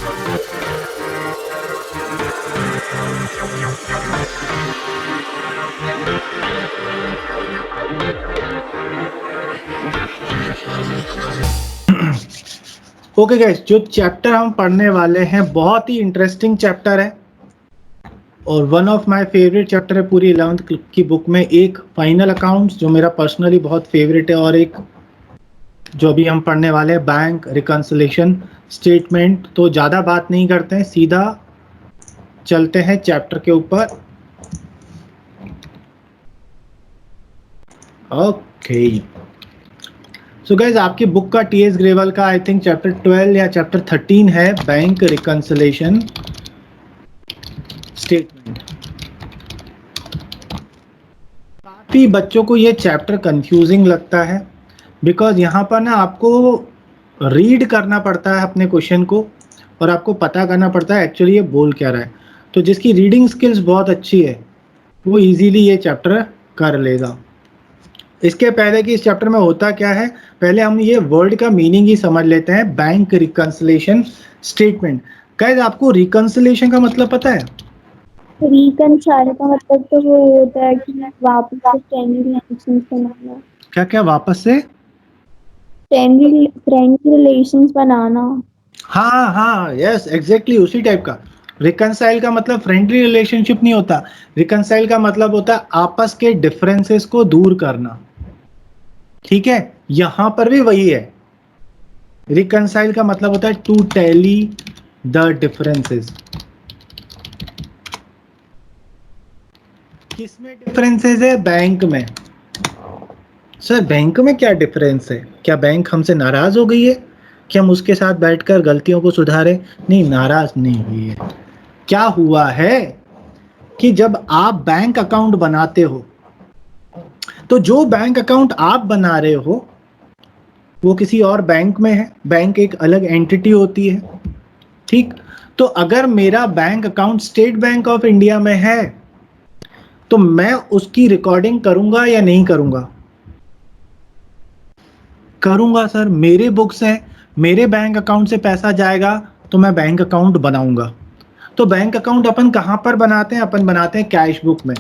Okay guys, जो chapter हम पढ़ने वाले हैं बहुत ही इंटरेस्टिंग चैप्टर है और one of my favourite chapter है पूरी 11th की बुक में। एक फाइनल अकाउंट्स जो मेरा पर्सनली बहुत फेवरेट है, और एक जो अभी हम पढ़ने वाले हैं बैंक रिकंसिलिएशन स्टेटमेंट। तो ज़्यादा बात नहीं करते हैं, सीधा चलते हैं चैप्टर के ऊपर। ओके सो गाइज, आपकी बुक का टीएस ग्रेवल का आई थिंक चैप्टर 12 या चैप्टर 13 है, बैंक रिकंसिलिएशन स्टेटमेंट। काफ़ी बच्चों को ये चैप्टर कंफ्यूजिंग लगता है, बिकॉज यहाँ पर ना आपको रीड करना पड़ता है अपने क्वेश्चन को, और आपको पता करना पड़ता है एक्चुअली ये बोल क्या रहा है। तो जिसकी रीडिंग स्किल्स बहुत अच्छी है वो इजीली ये चैप्टर कर लेगा। इसके पहले कि इस चैप्टर में होता क्या है, पहले हम ये वर्ड का मीनिंग ही समझ लेते हैं, बैंक रिकंसिलिएशन स्टेटमेंट। गाइस, आपको रिकंसिलिएशन का मतलब पता है? रिकंसाइल का मतलब तो वो होता है कि वापस से फ्रेंडली रिलेशंस बनाना। क्या क्या वापस से? फ्रेंडली रिलेशंस बनाना। हाँ हाँ, यस एग्जैक्टली उसी टाइप का। रिकंसाइल का मतलब फ्रेंडली रिलेशनशिप नहीं होता, रिकंसाइल का मतलब होता है आपस के डिफरेंसेस को दूर करना। ठीक है, यहां पर भी वही है। रिकंसाइल का मतलब होता है टू टैली द डिफरेंसेस। किसमें डिफरेंसेस है? बैंक में। सर बैंक में क्या डिफरेंस है? क्या बैंक हमसे नाराज हो गई है कि हम उसके साथ बैठकर गलतियों को सुधारें? नहीं, नाराज नहीं हुई है। क्या हुआ है कि जब आप बैंक अकाउंट बनाते हो तो जो बैंक अकाउंट आप बना रहे हो वो किसी और बैंक में है। बैंक एक अलग एंटिटी होती है, ठीक? तो अगर मेरा bank account state bank of India में है तो मैं उसकी रिकॉर्डिंग करूंगा या नहीं करूंगा? करूंगा सर। मेरे बुक्स हैं, मेरे बैंक अकाउंट से पैसा जाएगा तो मैं बैंक अकाउंट बनाऊंगा। तो बैंक अकाउंट अपन कहां पर बनाते हैं? अपन बनाते हैं कैश बुक में।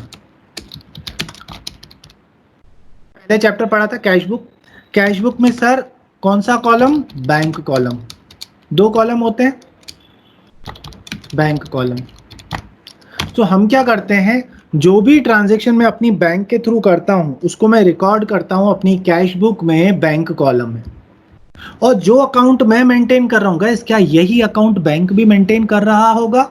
पहले चैप्टर पढ़ा था कैश बुक। कैश बुक में सर कौन सा कॉलम? Bank column. दो कॉलम होते हैं, बैंक कॉलम। तो हम क्या करते हैं, जो भी ट्रांजैक्शन मैं अपनी बैंक के थ्रू करता हूं उसको मैं रिकॉर्ड करता हूं अपनी कैश बुक में, बैंक कॉलम में। और जो अकाउंट मैं मेंटेन कर रहा हूं गाइस, क्या यही अकाउंट बैंक भी मेंटेन कर रहा होगा?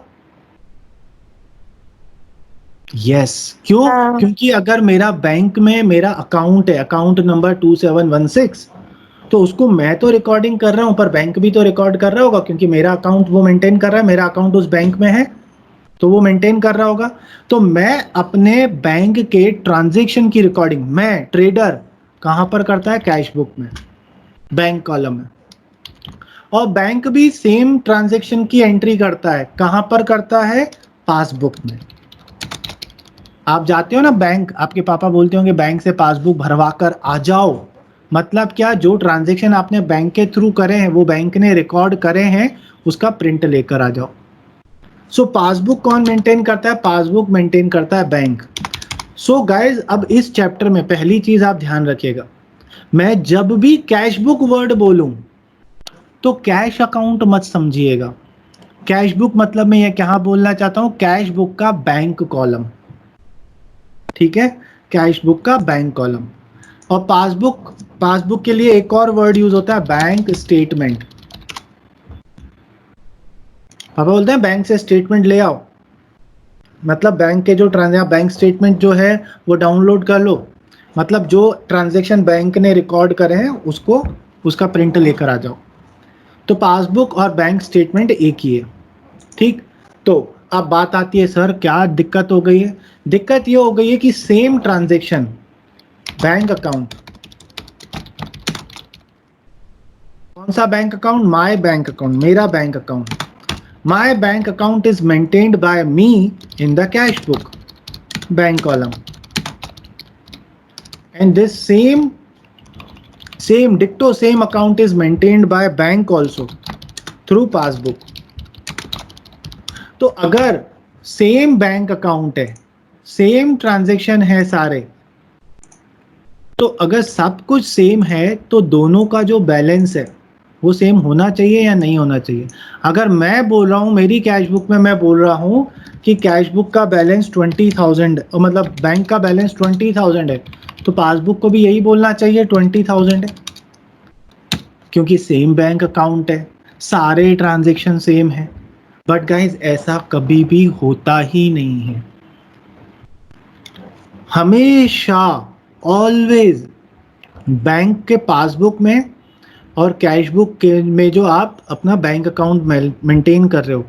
यस। क्यों? हाँ। क्योंकि अगर मेरा बैंक में मेरा अकाउंट है, अकाउंट नंबर 2716, तो उसको मैं तो रिकॉर्डिंग कर रहा हूं पर बैंक भी तो रिकॉर्ड कर रहा होगा, क्योंकि मेरा अकाउंट वो मेंटेन कर रहा है, मेरा अकाउंट उस बैंक में है तो वो मेंटेन कर रहा होगा। तो मैं अपने बैंक के ट्रांजैक्शन की रिकॉर्डिंग, मैं ट्रेडर कहां पर करता है? कैश बुक में, बैंक कॉलम में। और बैंक भी सेम ट्रांजैक्शन की एंट्री करता है, कहां पर करता है? पासबुक में। आप जाते हो ना बैंक, आपके पापा बोलते होंगे बैंक से पासबुक भरवा कर आ जाओ। मतलब क्या? जो ट्रांजैक्शन आपने बैंक के थ्रू करे हैं, वो बैंक ने रिकॉर्ड करे हैं, उसका प्रिंट लेकर आ जाओ। सो पासबुक कौन मेंटेन करता है? पासबुक मेंटेन करता है बैंक। सो गाइज, अब इस चैप्टर में पहली चीज आप ध्यान रखिएगा, मैं जब भी कैश बुक वर्ड बोलूं तो कैश अकाउंट मत समझिएगा। कैश बुक मतलब मैं ये क्या बोलना चाहता हूं? कैश बुक का बैंक कॉलम। ठीक है, कैश बुक का बैंक कॉलम। और पासबुक, पासबुक के लिए एक और वर्ड यूज होता है, बैंक स्टेटमेंट। पापा बोलते हैं बैंक से स्टेटमेंट ले आओ, मतलब बैंक के जो ट्रांजैक्शन, बैंक स्टेटमेंट जो है वो डाउनलोड कर लो, मतलब जो ट्रांजैक्शन बैंक ने रिकॉर्ड करे हैं उसको, उसका प्रिंट लेकर आ जाओ। तो पासबुक और बैंक स्टेटमेंट एक ही है, ठीक? तो अब बात आती है सर क्या दिक्कत हो गई है? दिक्कत ये हो गई है कि सेम ट्रांजैक्शन, बैंक अकाउंट, कौन सा bank account? My bank account, मेरा bank account. My bank account is maintained by me in the cash book, bank column, and this same ditto same account is maintained by bank also through passbook. तो अगर same bank account है, same transaction है सारे, तो अगर सब कुछ same है तो दोनों का जो बैलेंस है वो सेम होना चाहिए या नहीं होना चाहिए? अगर मैं बोल रहा हूँ मेरी कैश बुक में, मैं बोल रहा हूँ कि कैश बुक का बैलेंस 20,000, मतलब बैंक का बैलेंस 20,000 है, तो पासबुक को भी यही बोलना चाहिए 20,000 है, क्योंकि सेम बैंक अकाउंट है, सारे ट्रांजैक्शन सेम है। बट गाइस ऐसा कभी भी होता ही नहीं है। हमेशा, ऑलवेज, बैंक के पासबुक में और कैश बुक के में जो आप अपना बैंक अकाउंट मेंटेन कर रहे हो,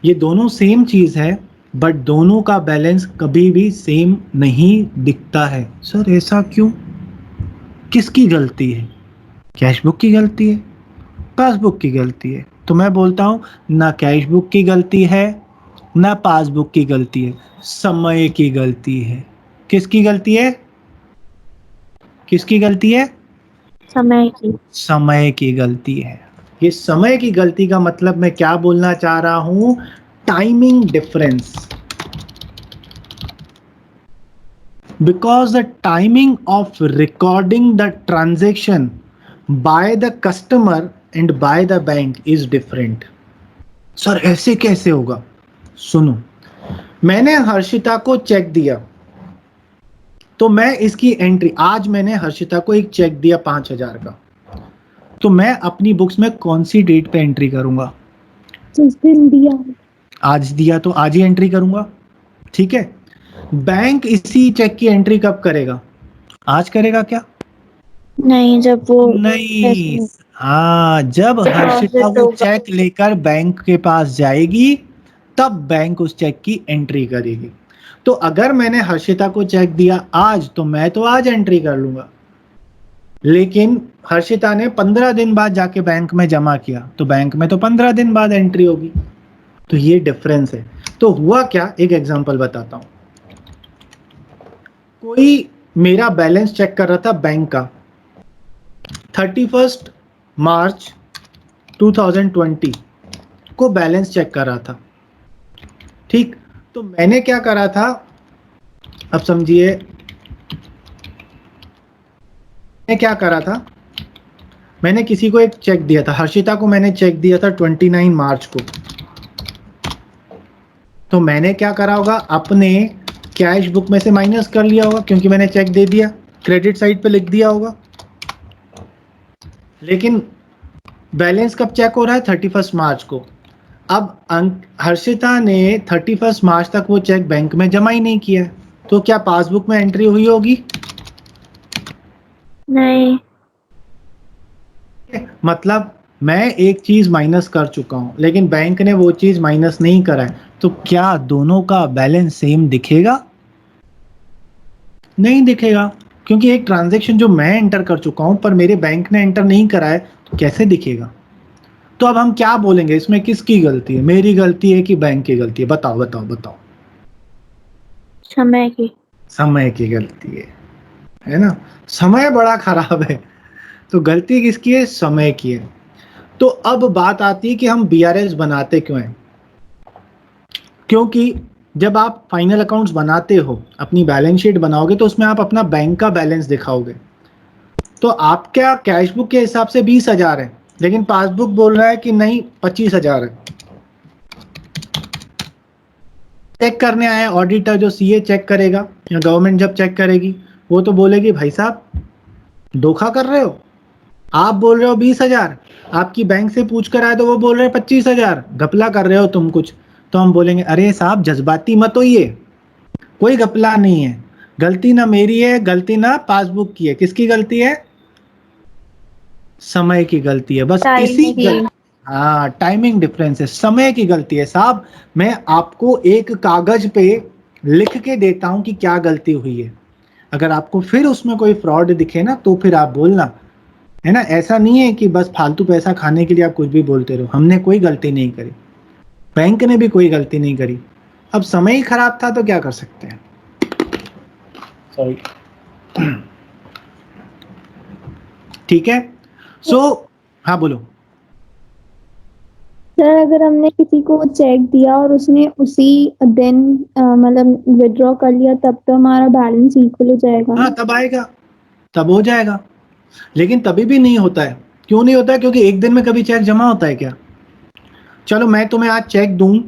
ये दोनों सेम चीज़ है, बट दोनों का बैलेंस कभी भी सेम नहीं दिखता है। सर ऐसा क्यों? किसकी गलती है? कैश बुक की गलती है, पासबुक की गलती है? तो मैं बोलता हूँ ना कैश बुक की गलती है ना पासबुक की गलती है, समय की गलती है। किसकी गलती है? किसकी गलती है? समय की। समय की गलती है। ये समय की गलती का मतलब मैं क्या बोलना चाह रहा हूं? Timing difference. Because the timing of recording the transaction by the customer and by the bank is different. Sir ऐसे कैसे होगा? सुनो, मैंने हर्षिता को चेक दिया, तो मैं इसकी एंट्री, आज मैंने हर्षिता को एक चेक दिया 5,000 का, तो मैं अपनी बुक्स में कौन सी डेट पे एंट्री करूंगा? जिस दिन दिया। आज दिया तो आज ही एंट्री करूंगा, ठीक है? बैंक इसी चेक की एंट्री कब करेगा? आज करेगा क्या? नहीं, जब वो नहीं। पैसे हाँ, जब हर्षिता डिपॉजिट वो होगा। चेक लेकर बैंक के पास जाएगी तब बैंक उस चेक की एंट्री करेगी। तो अगर मैंने हर्षिता को चेक दिया आज, तो मैं तो आज एंट्री कर लूंगा, लेकिन हर्षिता ने 15 दिन बाद जाके बैंक में जमा किया, तो बैंक में तो 15 दिन बाद एंट्री होगी। तो ये डिफरेंस है। तो हुआ क्या, एक एग्जांपल बताता हूं। कोई मेरा बैलेंस चेक कर रहा था बैंक का, 31 मार्च 2020 को बैलेंस चेक कर रहा था, ठीक? तो मैंने क्या करा था, अब समझिए, मैं क्या करा था, मैंने किसी को एक चेक दिया था, हर्षिता को मैंने चेक दिया था 29 मार्च को। तो मैंने क्या करा होगा, अपने कैश बुक में से माइनस कर लिया होगा, क्योंकि मैंने चेक दे दिया, क्रेडिट साइड पे लिख दिया होगा। लेकिन बैलेंस कब चेक हो रहा है? 31 मार्च को। अब हर्षिता ने 31 मार्च तक वो चेक बैंक में जमा ही नहीं किया, तो क्या पासबुक में एंट्री हुई होगी? नहीं। मतलब मैं एक चीज माइनस कर चुका हूं, लेकिन बैंक ने वो चीज माइनस नहीं करा है, तो क्या दोनों का बैलेंस सेम दिखेगा? नहीं दिखेगा, क्योंकि एक ट्रांजैक्शन जो मैं एंटर कर चुका हूं पर मेरे बैंक ने एंटर नहीं करा है, तो कैसे दिखेगा? तो अब हम क्या बोलेंगे, इसमें किसकी गलती है? मेरी गलती है कि बैंक की गलती है? बताओ बताओ बताओ। समय की। समय की गलती है ना? समय बड़ा खराब है, तो गलती किसकी है? समय की है। तो अब बात आती है कि हम बीआरएस बनाते क्यों हैं? क्योंकि जब आप फाइनल अकाउंट्स बनाते हो, अपनी बैलेंस शीट बनाओगे, तो उसमें आप अपना बैंक का बैलेंस दिखाओगे। तो आपका कैश बुक के हिसाब से 20,000 है, लेकिन पासबुक बोल रहा है कि नहीं 25,000 है। चेक करने आए ऑडिटर, जो सीए चेक करेगा या गवर्नमेंट जब चेक करेगी, वो तो बोलेगी भाई साहब धोखा कर रहे हो, आप बोल रहे हो 20,000, आपकी बैंक से पूछ कर आए तो वो बोल रहे हैं 25,000, घपला कर रहे हो तुम कुछ। तो हम बोलेंगे अरे साहब जज्बाती मत होइए, कोई घपला नहीं है, गलती ना मेरी है, गलती ना पासबुक की है, किसकी गलती है? समय की गलती है, बस टाइम इसी की। हाँ, टाइमिंग डिफरेंस है, समय की गलती है साहब। मैं आपको एक कागज पे लिख के देता हूं कि क्या गलती हुई है, अगर आपको फिर उसमें कोई फ्रॉड दिखे ना, तो फिर आप बोलना, है ना? ऐसा नहीं है कि बस फालतू पैसा खाने के लिए आप कुछ भी बोलते रहो। हमने कोई गलती नहीं करी, बैंक ने भी कोई गलती नहीं करी, अब समय ही खराब था तो क्या कर सकते हैं? सॉरी। ठीक है, सो हाँ बोलो। सर अगर हमने किसी को चेक दिया और उसने उसी दिन मतलब विड्रॉ कर लिया तब तो हमारा बैलेंस इक्वल हो जाएगा हाँ ना? तब आएगा, तब हो जाएगा। लेकिन तभी भी नहीं होता है। क्यों नहीं होता है? क्योंकि एक दिन में कभी चेक जमा होता है क्या? चलो मैं तुम्हें आज चेक दूं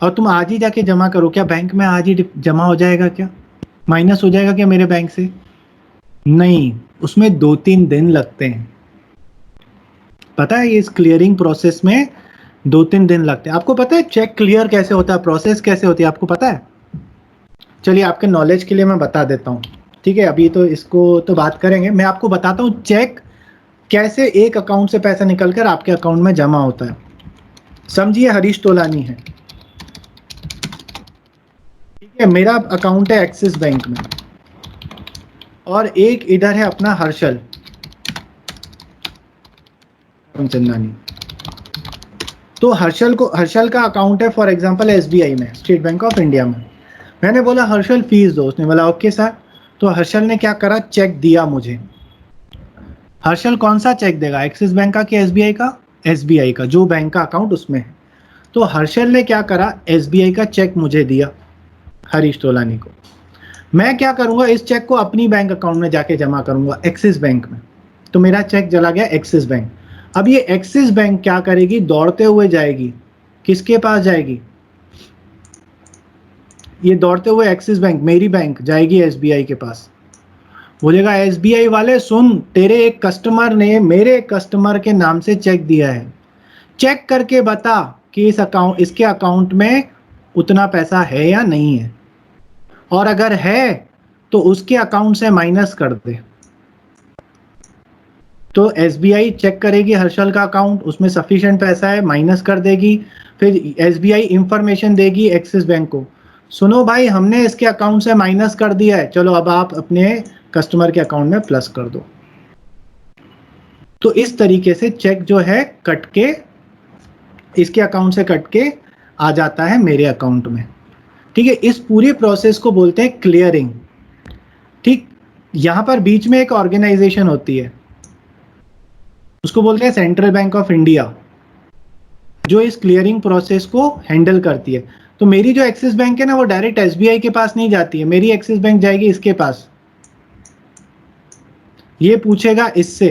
और तुम आज ही जाके जमा करो, क्या बैंक में आज ही जमा हो जाएगा क्या? माइनस हो जाएगा क्या मेरे बैंक से? नहीं, उसमें 2-3 दिन लगते हैं। पता है इस क्लियरिंग प्रोसेस में 2-3 दिन लगते हैं। आपको पता है चेक क्लियर कैसे होता है, प्रोसेस कैसे होती है, आपको पता है? चलिए आपके नॉलेज के लिए मैं बता देता हूँ। ठीक है, अभी तो इसको तो बात करेंगे, मैं आपको बताता हूँ चेक कैसे एक अकाउंट से पैसा निकलकर आपके अकाउंट में जमा होता है। समझिए हरीश तोलानी है, ठीक है, मेरा अकाउंट है एक्सिस बैंक में और एक इधर है अपना हर्षल चंदानी। तो हर्षल का अकाउंट है फॉर एग्जांपल एसबीआई में, स्टेट बैंक ऑफ इंडिया में। मैंने बोला हर्षल फीस दो, उसने बोला ओके सर। तो हर्षल ने क्या करा, चेक दिया मुझे। हर्षल कौन सा चेक देगा, एक्सिस बैंक का कि एसबीआई का? एसबीआई का, जो बैंक का अकाउंट उसमें है। तो हर्षल ने क्या करा, एसबीआई का चेक मुझे दिया हरीश तोलानी को। मैं क्या करूंगा, इस चेक को अपनी बैंक अकाउंट में जाके जमा करूंगा एक्सिस बैंक में। तो मेरा चेक चला गया एक्सिस बैंक। अब ये एक्सिस बैंक क्या करेगी, दौड़ते हुए जाएगी, किसके पास जाएगी? ये दौड़ते हुए एक्सिस बैंक, मेरी बैंक, जाएगी एसबीआई के पास। बोलेगा एसबीआई वाले सुन, तेरे एक कस्टमर ने मेरे एक कस्टमर के नाम से चेक दिया है, चेक करके बता कि इसके अकाउंट में उतना पैसा है या नहीं है, और अगर है तो उसके अकाउंट से माइनस कर दे। तो एसबीआई चेक करेगी हर्षल का अकाउंट, उसमें सफिशिएंट पैसा है, माइनस कर देगी। फिर एसबीआई इंफॉर्मेशन देगी एक्सिस बैंक को, सुनो भाई हमने इसके अकाउंट से माइनस कर दिया है, चलो अब आप अपने कस्टमर के अकाउंट में प्लस कर दो। तो इस तरीके से चेक जो है कट के, इसके अकाउंट से कट के आ जाता है मेरे अकाउंट में। ठीक है, इस पूरी प्रोसेस को बोलते हैं क्लियरिंग। ठीक, यहां पर बीच में एक ऑर्गेनाइजेशन होती है, उसको बोलते हैं सेंट्रल बैंक ऑफ इंडिया, जो इस क्लियरिंग प्रोसेस को हैंडल करती है। तो मेरी जो एक्सिस बैंक है ना, वो डायरेक्ट एसबीआई के पास नहीं जाती है, मेरी एक्सिस बैंक जाएगी इसके पास, ये पूछेगा इससे,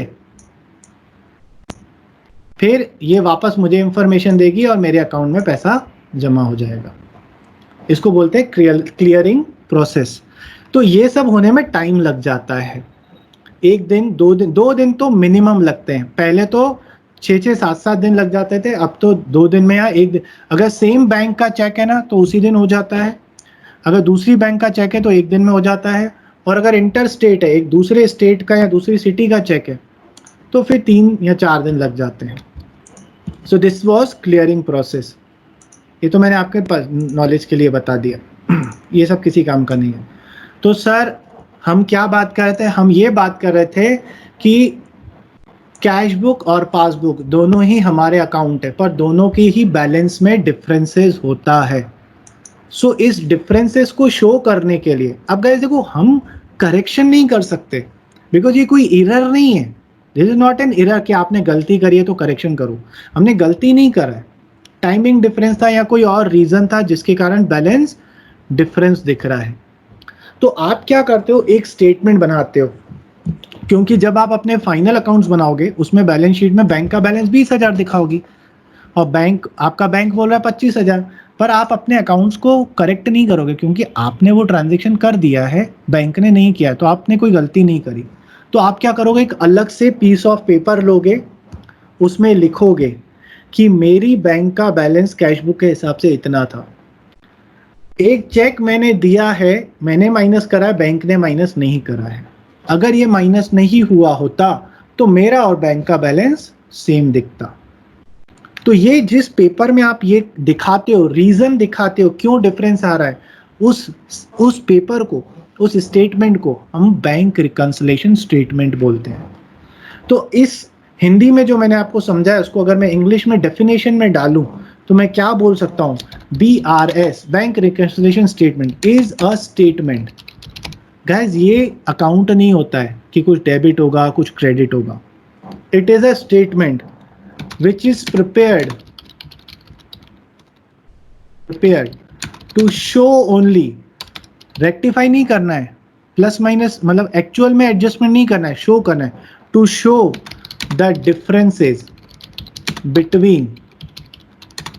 फिर ये वापस मुझे इंफॉर्मेशन देगी और मेरे अकाउंट में पैसा जमा हो जाएगा। इसको बोलते हैं क्लियरिंग प्रोसेस। तो ये सब होने में टाइम लग जाता है, 1 दिन 2 दिन, 2 दिन तो मिनिमम लगते हैं। पहले तो 6-6 7-7 दिन लग जाते थे, अब तो 2 दिन में या 1 दिन। अगर सेम बैंक का चेक है ना तो उसी दिन हो जाता है, अगर दूसरी बैंक का चेक है तो 1 दिन में हो जाता है, और अगर इंटर स्टेट है, एक दूसरे स्टेट का या दूसरी सिटी का चेक है, तो फिर 3 या 4 दिन लग जाते हैं। So this was clearing process. ये तो मैंने आपके नॉलेज के लिए बता दिया, ये सब किसी काम का नहीं है। तो सर हम क्या बात कर रहे थे, हम ये बात कर रहे थे कि कैश बुक और पासबुक दोनों ही हमारे अकाउंट है, पर दोनों की ही बैलेंस में डिफरेंसेस होता है। सो इस डिफरेंसेस को शो करने के लिए, अब गाइस देखो हम करेक्शन नहीं कर सकते, बिकॉज ये कोई एरर नहीं है, this is not an error कि आपने गलती करी है तो करेक्शन करो। हमने गलती नहीं करा है, टाइमिंग डिफरेंस था या कोई और रीजन था जिसके कारण बैलेंस डिफरेंस दिख रहा है। तो आप क्या करते हो, एक स्टेटमेंट बनाते हो, क्योंकि जब आप अपने फाइनल अकाउंट्स बनाओगे उसमें बैलेंस शीट में बैंक का बैलेंस 20,000 दिखाओगी, और बैंक, आपका बैंक बोल रहा है 25,000, पर आप अपने अकाउंट्स को करेक्ट नहीं करोगे क्योंकि आपने वो ट्रांजेक्शन कर दिया है, बैंक ने नहीं किया, तो आपने कोई गलती नहीं करी। तो आप क्या करोगे, एक अलग से पीस ऑफ पेपर लोगे, उसमें लिखोगे कि मेरी बैंक का बैलेंस कैश बुक के हिसाब से इतना था, एक चेक मैंने दिया है, मैंने माइनस करा है, बैंक ने माइनस नहीं करा है। अगर ये माइनस नहीं हुआ होता तो मेरा और बैंक का बैलेंस सेम दिखता। तो ये जिस पेपर में आप ये दिखाते हो, रीजन दिखाते हो क्यों डिफरेंस आ रहा है, उस पेपर को, उस स्टेटमेंट को हम बैंक रिकंसिलिएशन स्टेटमेंट बोलते हैं। तो इस हिंदी में जो मैंने आपको समझाया, उसको अगर मैं इंग्लिश में डेफिनेशन में डालूं तो मैं क्या बोल सकता हूं, BRS, bank reconciliation statement is a statement. Guys ये अकाउंट नहीं होता है कि कुछ डेबिट होगा कुछ क्रेडिट होगा, it is a statement which is prepared prepared to show only, rectify नहीं करना है, प्लस माइनस मतलब एक्चुअल में एडजस्टमेंट नहीं करना है, शो करना है, to show the differences between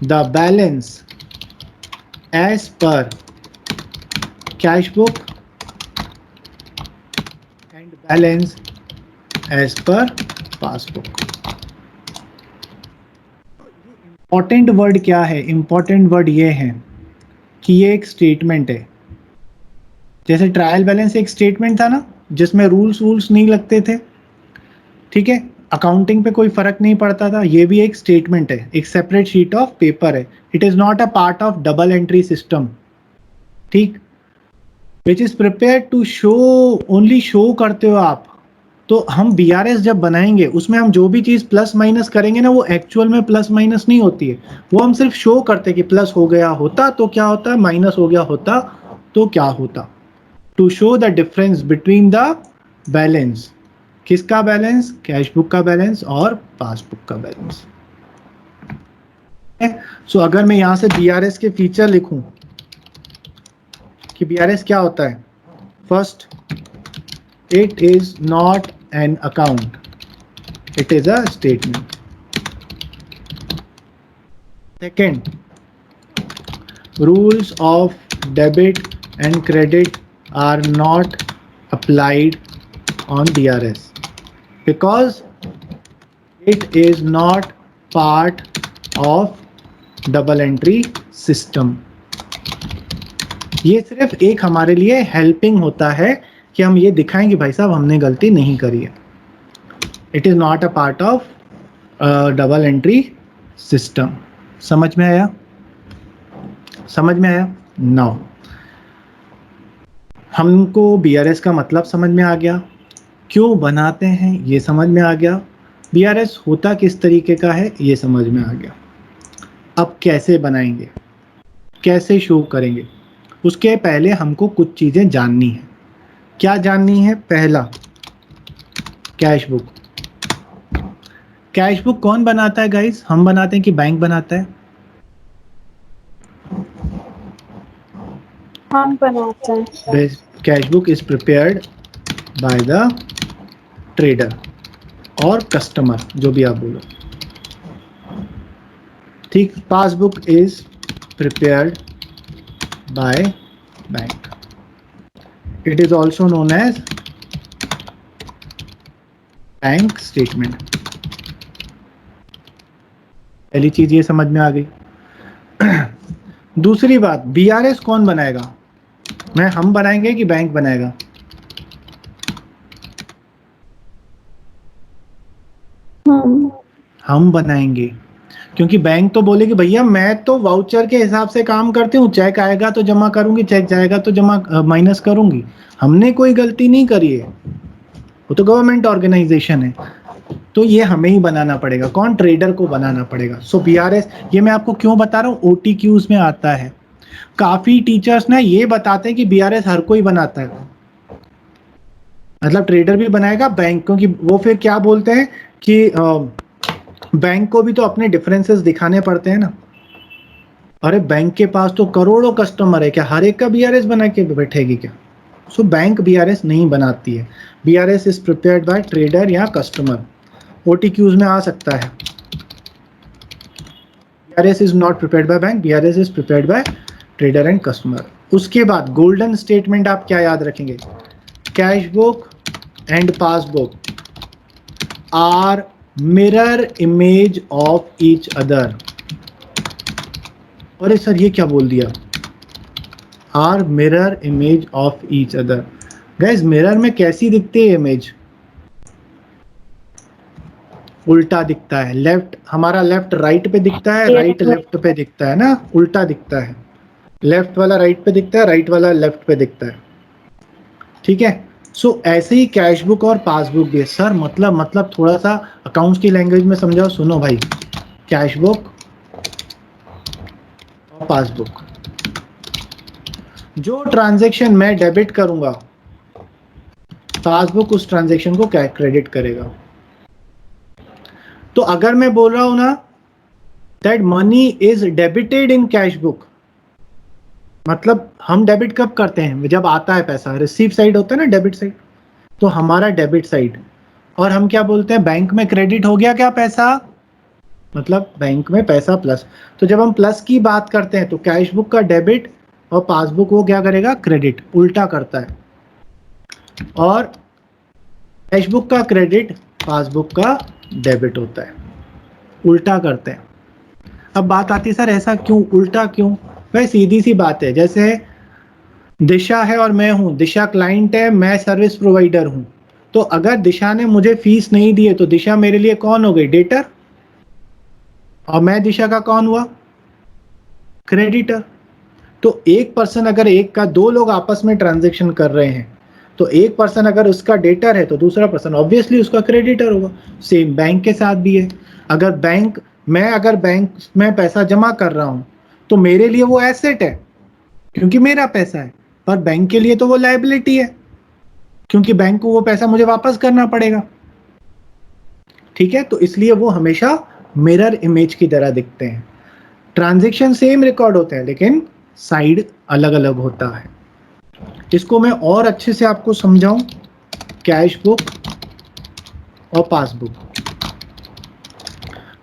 the balance as पर cash book and balance as per passbook. Important word क्या है? इंपॉर्टेंट वर्ड ये है कि ये एक स्टेटमेंट है। जैसे ट्रायल बैलेंस एक स्टेटमेंट था ना, जिसमें रूल्स नहीं लगते थे, ठीक है, अकाउंटिंग पे कोई फर्क नहीं पड़ता था, ये भी एक स्टेटमेंट है, एक सेपरेट शीट ऑफ पेपर है। It is not a part of double entry system, ठीक, which is prepare to show, only show करते हो आप। तो हम बीआरएस जब बनाएंगे उसमें हम जो भी चीज प्लस माइनस करेंगे ना, वो एक्चुअल में प्लस माइनस नहीं होती है, वो हम सिर्फ शो करते हैं कि प्लस हो गया होता तो क्या होता, माइनस हो गया होता तो क्या होता। To show the difference between the balance, किसका बैलेंस? कैश बुक का बैलेंस और पासबुक का बैलेंस। सो अगर मैं यहां से बीआरएस के फीचर लिखूं कि बीआरएस क्या होता है, first, it is not an account, it is a statement. Second, rules of debit and credit are not applied on DRS because it is not part of double entry system. ये सिर्फ एक हमारे लिए helping होता है कि हम ये दिखाएं कि भाई साहब हमने गलती नहीं करी है। It is not a part of double entry system. समझ में आया? समझ में आया? नाउ हमको बीआरएस का मतलब समझ में आ गया, क्यों बनाते हैं ये समझ में आ गया, बीआरएस होता किस तरीके का है ये समझ में आ गया। अब कैसे बनाएंगे, कैसे शो करेंगे, उसके पहले हमको कुछ चीज़ें जाननी है। क्या जाननी है? पहला, कैश बुक। कैश बुक कौन बनाता है गाइस? हम बनाते हैं कि बैंक बनाता है? हम बनाते हैं। Cash book is prepared by the trader और कस्टमर, जो भी आप बोलो, ठीक। Passbook is prepared by bank, it is also known as bank statement. पहली चीज ये समझ में आ गई। दूसरी बात, बीआरएस कौन बनाएगा? मैं हम बनाएंगे कि बैंक बनाएगा? हम बनाएंगे, क्योंकि बैंक तो बोलेगी भैया मैं तो वाउचर के हिसाब से काम करती हूँ, चेक आएगा तो जमा करूंगी, चेक जाएगा तो जमा माइनस करूंगी, हमने कोई गलती नहीं करी है, वो तो गवर्नमेंट ऑर्गेनाइजेशन है, तो ये हमें ही बनाना पड़ेगा। कौन? ट्रेडर को बनाना पड़ेगा। सो बीआरएस, ये मैं आपको क्यों बता रहा हूँ, ओटीक्यूज में आता है। काफी टीचर्स ना ये बताते हैं कि बीआरएस हर कोई बनाता है, मतलब ट्रेडर भी बनाएगा, बैंक, क्योंकि वो फिर क्या बोलते हैं कि बैंक को भी तो अपने डिफरेंसेस दिखाने पड़ते हैं ना। अरे बैंक के पास तो करोड़ों कस्टमर है, क्या हर एक का बीआरएस बना के बैठेगी क्या? सो बैंक बीआरएस नहीं बनाती है, BRS is prepared by trader या कस्टमर। ओटीक्यूज में आ सकता है, BRS is not prepared by bank, BRS is prepared by trader and customer. उसके बाद गोल्डन स्टेटमेंट आप क्या याद रखेंगे? Cash book and passbook are mirror image of each other. अरे सर ये क्या बोल दिया? Are mirror image of each other. Guys mirror में कैसी दिखती है इमेज? उल्टा दिखता है। लेफ्ट, हमारा लेफ्ट राइट पे दिखता है, राइट लेफ्ट पे दिखता है ना, उल्टा दिखता है। लेफ्ट वाला राइट पे दिखता है, राइट वाला लेफ्ट पे दिखता है, ठीक है। सो ऐसे ही कैश बुक और पासबुक भी है। सर मतलब थोड़ा सा अकाउंट्स की लैंग्वेज में समझाओ। सुनो भाई, कैश बुक और पासबुक, जो ट्रांजैक्शन मैं डेबिट करूंगा, पासबुक उस ट्रांजैक्शन को क्रेडिट करेगा। तो अगर मैं बोल रहा हूं ना that money is debited in cash book, मतलब हम डेबिट कब करते हैं, जब आता है पैसा, रिसीव साइड होता है ना डेबिट साइड, तो हमारा डेबिट साइड। और हम क्या बोलते हैं, बैंक में क्रेडिट हो गया क्या पैसा, मतलब बैंक में पैसा प्लस। तो जब हम प्लस की बात करते हैं तो कैश बुक का डेबिट और पासबुक वो क्या करेगा, क्रेडिट, उल्टा करता है। और कैश बुक का क्रेडिट, पासबुक का डेबिट होता है, उल्टा करते हैं। अब बात आती है सर ऐसा क्यों, उल्टा क्यों? भाई सीधी सी बात है, जैसे दिशा है और मैं हूं, दिशा क्लाइंट है, मैं सर्विस प्रोवाइडर हूं। तो अगर दिशा ने मुझे फीस नहीं दी है तो दिशा मेरे लिए कौन हो गई, डेटर, और मैं दिशा का कौन हुआ, क्रेडिटर। तो एक पर्सन अगर, एक का, दो लोग आपस में ट्रांजेक्शन कर रहे हैं, तो एक पर्सन अगर उसका डेटर है तो दूसरा पर्सन ऑब्वियसली उसका क्रेडिटर होगा। सेम बैंक के साथ भी है। अगर बैंक, मैं अगर बैंक में पैसा जमा कर रहा हूं तो मेरे लिए वो एसेट है क्योंकि मेरा पैसा है, पर बैंक के लिए तो वो लायबिलिटी है क्योंकि बैंक को वो पैसा मुझे वापस करना पड़ेगा। ठीक है, तो इसलिए वो हमेशा मिरर इमेज की तरह दिखते हैं। ट्रांजैक्शन सेम रिकॉर्ड होते हैं लेकिन साइड अलग अलग होता है। इसको मैं और अच्छे से आपको समझाऊं, कैश बुक और पासबुक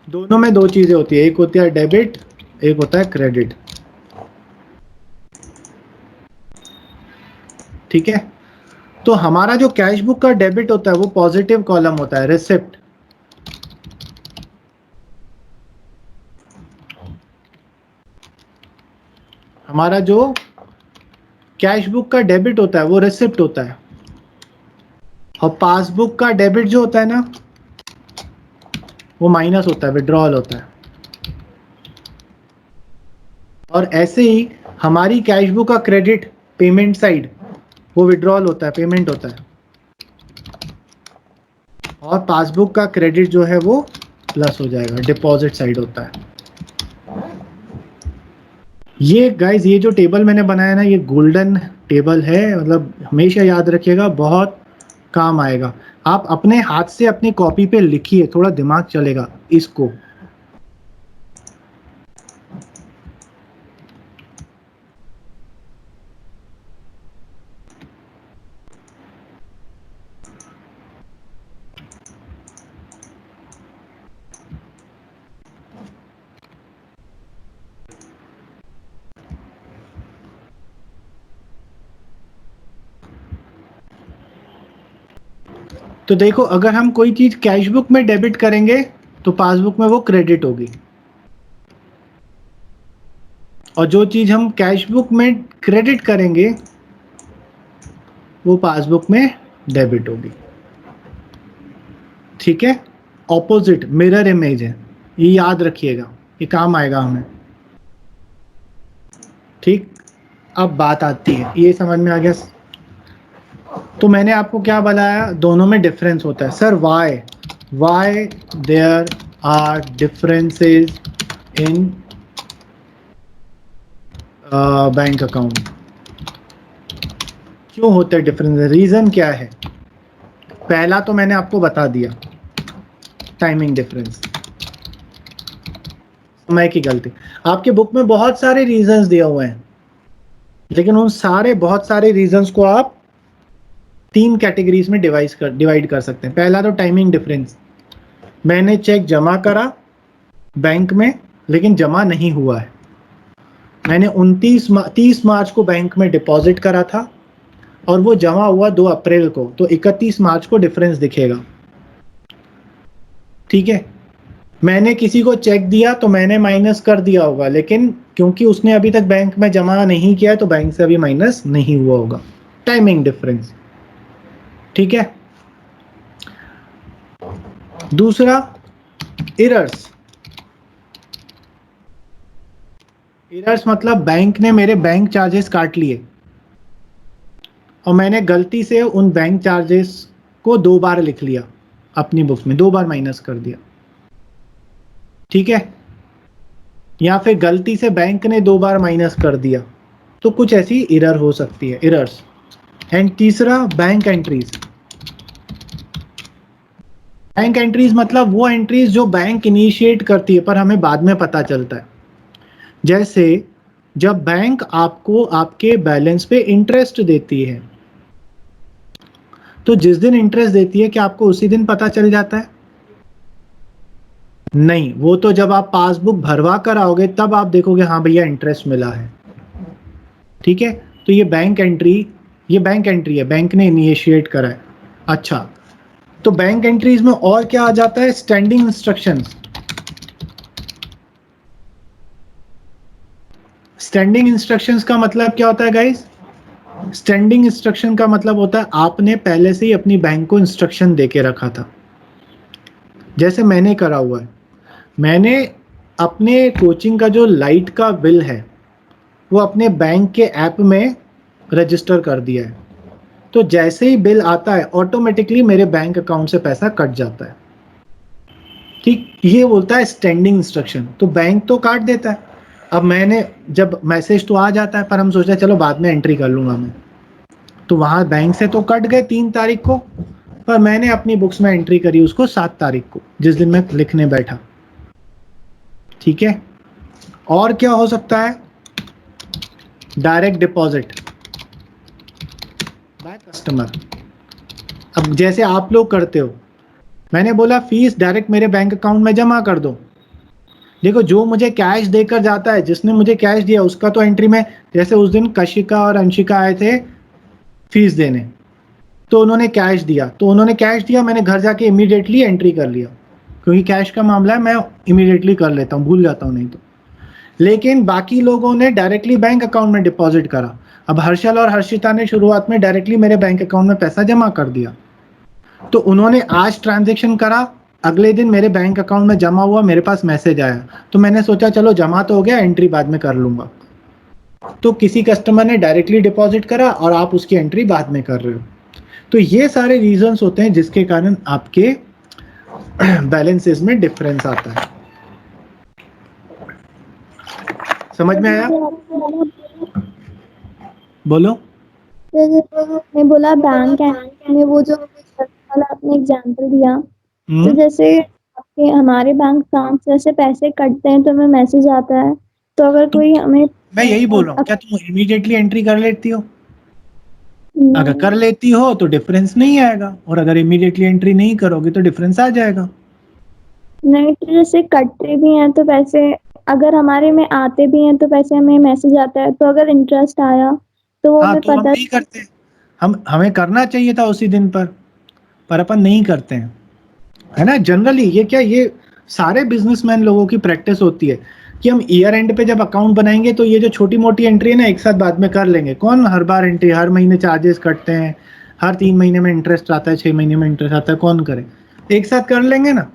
दोनों में दो चीजें होती है, एक होती है डेबिट, एक होता है क्रेडिट। ठीक है, तो हमारा जो कैश बुक का डेबिट होता है वो पॉजिटिव कॉलम होता है, रिसिप्ट। हमारा जो कैश बुक का डेबिट होता है वो रिसिप्ट होता है, और पासबुक का डेबिट जो होता है ना वो माइनस होता है, विड्रॉल होता है। और ऐसे ही हमारी कैश बुक का क्रेडिट, पेमेंट साइड, वो विड्रॉल होता है, पेमेंट होता है। और पासबुक का क्रेडिट जो है वो प्लस हो जाएगा, डिपॉजिट साइड होता है। ये गाइस, ये जो टेबल मैंने बनाया ना, ये गोल्डन टेबल है, मतलब हमेशा याद रखिएगा, बहुत काम आएगा। आप अपने हाथ से अपनी कॉपी पे लिखिए, थोड़ा दिमाग चलेगा इसको। तो देखो, अगर हम कोई चीज कैश बुक में डेबिट करेंगे तो पासबुक में वो क्रेडिट होगी, और जो चीज हम कैश बुक में क्रेडिट करेंगे वो पासबुक में डेबिट होगी। ठीक है, ऑपोजिट मिरर इमेज है, ये याद रखिएगा, ये काम आएगा हमें। ठीक, अब बात आती है, ये समझ में आ गया? तो मैंने आपको क्या बताया, दोनों में डिफरेंस होता है। Sir why there are differences in bank account, क्यों होते हैं डिफरेंस, रीजन क्या है? पहला तो मैंने आपको बता दिया, टाइमिंग डिफरेंस, समय की गलती। आपके बुक में बहुत सारे रीजंस दिए हुए हैं, लेकिन उन सारे, बहुत सारे रीजंस को आप तीन कैटेगरीज में डिवाइड कर सकते हैं। पहला तो टाइमिंग डिफरेंस, मैंने चेक जमा करा बैंक में लेकिन जमा नहीं हुआ है। मैंने 30 मार्च को बैंक में डिपॉजिट करा था और वो जमा हुआ 2 अप्रैल को, तो 31 मार्च को डिफरेंस दिखेगा। ठीक है, मैंने किसी को चेक दिया तो मैंने माइनस कर दिया होगा, लेकिन क्योंकि उसने अभी तक बैंक में जमा नहीं किया तो बैंक से अभी माइनस नहीं हुआ होगा, टाइमिंग डिफरेंस। ठीक है, दूसरा एरर्स। एरर्स मतलब बैंक ने मेरे बैंक चार्जेस काट लिए और मैंने गलती से उन बैंक चार्जेस को 2 बार लिख लिया अपनी बुक में, 2 बार माइनस कर दिया। ठीक है, या फिर गलती से बैंक ने 2 बार माइनस कर दिया, तो कुछ ऐसी एरर हो सकती है, एरर्स। एंड तीसरा बैंक एंट्रीज। बैंक एंट्रीज मतलब वो एंट्रीज जो बैंक इनिशिएट करती है पर हमें बाद में पता चलता है। जैसे जब बैंक आपको आपके बैलेंस पे इंटरेस्ट देती है। तो जिस दिन इंटरेस्ट देती है क्या आपको उसी दिन पता चल जाता है? नहीं, वो तो जब आप पासबुक भरवा कर आओगे तब आप देखोगे हाँ भैया इंटरेस्ट मिला है। ठीक है, तो ये बैंक एंट्री है, बैंक ने इनिशिएट करा है। अच्छा, तो बैंक एंट्रीज में और क्या आ जाता है? Standing instructions. स्टैंडिंग इंस्ट्रक्शंस का मतलब क्या होता है गाइस? स्टैंडिंग इंस्ट्रक्शन का मतलब होता है आपने पहले से ही अपनी बैंक को इंस्ट्रक्शन दे के रखा था। जैसे मैंने करा हुआ है, मैंने अपने कोचिंग का जो लाइट का बिल है वो अपने बैंक के ऐप में रजिस्टर कर दिया है। तो जैसे ही बिल आता है ऑटोमेटिकली मेरे बैंक अकाउंट से पैसा कट जाता है। ठीक, ये बोलता है स्टैंडिंग इंस्ट्रक्शन। तो बैंक तो काट देता है। अब मैंने जब मैसेज तो आ जाता है पर हम सोचते हैं चलो बाद में एंट्री कर लूंगा मैं, तो वहां बैंक से तो कट गए 3 तारीख को, पर मैंने अपनी बुक्स में एंट्री करी उसको 7 तारीख को, जिस दिन मैं लिखने बैठा। ठीक है, और क्या हो सकता है? Direct deposit by customer. अब जैसे आप लोग करते हो, मैंने बोला फीस डायरेक्ट मेरे बैंक अकाउंट में जमा कर दो। देखो, जो मुझे कैश देकर जाता है, जिसने मुझे कैश दिया उसका तो एंट्री में, जैसे उस दिन कशिका और अंशिका आए थे फीस देने, तो उन्होंने कैश दिया, मैंने घर जाके इमीडिएटली एंट्री कर लिया, क्योंकि कैश का मामला है, मैं इमीडिएटली कर लेता हूँ, भूल जाता हूँ नहीं तो। लेकिन बाकी लोगों ने डायरेक्टली बैंक अकाउंट में डिपॉजिट करा। अब हर्षल और हर्षिता ने शुरुआत में डायरेक्टली मेरे बैंक अकाउंट में पैसा जमा कर दिया, तो उन्होंने आज ट्रांजेक्शन करा, अगले दिन मेरे बैंक अकाउंट में जमा हुआ, मेरे पास मैसेज आया, तो मैंने सोचा चलो जमा तो हो गया, एंट्री बाद में कर लूंगा। तो किसी कस्टमर ने डायरेक्टली डिपॉजिट करा और आप उसकी एंट्री बाद में कर रहे हो। तो ये सारे रीजंस होते हैं जिसके कारण आपके बैलेंसेस में डिफरेंस आता है। समझ में आया? बोलो। मैं बोला बैंक में वो जो वाला आपने एग्जांपल दिया, तो जैसे आपके हमारे बैंक अकाउंट से ऐसे पैसे कटते हैं तो हमें मैसेज आता है, तो अगर कोई हमें मैं यही बोल रहा हूँ, क्या तुम इमीडिएटली एंट्री कर लेती हो? अगर कर लेती हो तो डिफरेंस नहीं आएगा, और अगर इमीडिएटली एंट्री नहीं करोगे तो डिफरेंस आ जाएगा। नहीं, तो जैसे कटते भी हैं तो पैसे, अगर हमारे में आते भी हैं तो पैसे हमें मैसेज आता है, तो अगर इंटरेस्ट आया तो वो हाँ, हमें तो हम पता। नहीं करते, हमें करना चाहिए था उसी दिन पर अपन नहीं करते हैं, है ना। जनरली ये सारे बिजनेसमैन लोगों की प्रैक्टिस होती है कि हम ईयर एंड पे जब अकाउंट बनाएंगे तो ये जो छोटी मोटी एंट्री है ना, एक साथ बाद में कर लेंगे। कौन हर बार एंट्री, हर महीने चार्जेस कटते हैं, हर 3 महीने में इंटरेस्ट आता है, 6 महीने में इंटरेस्ट आता है, कौन करे? एक साथ कर लेंगे ना।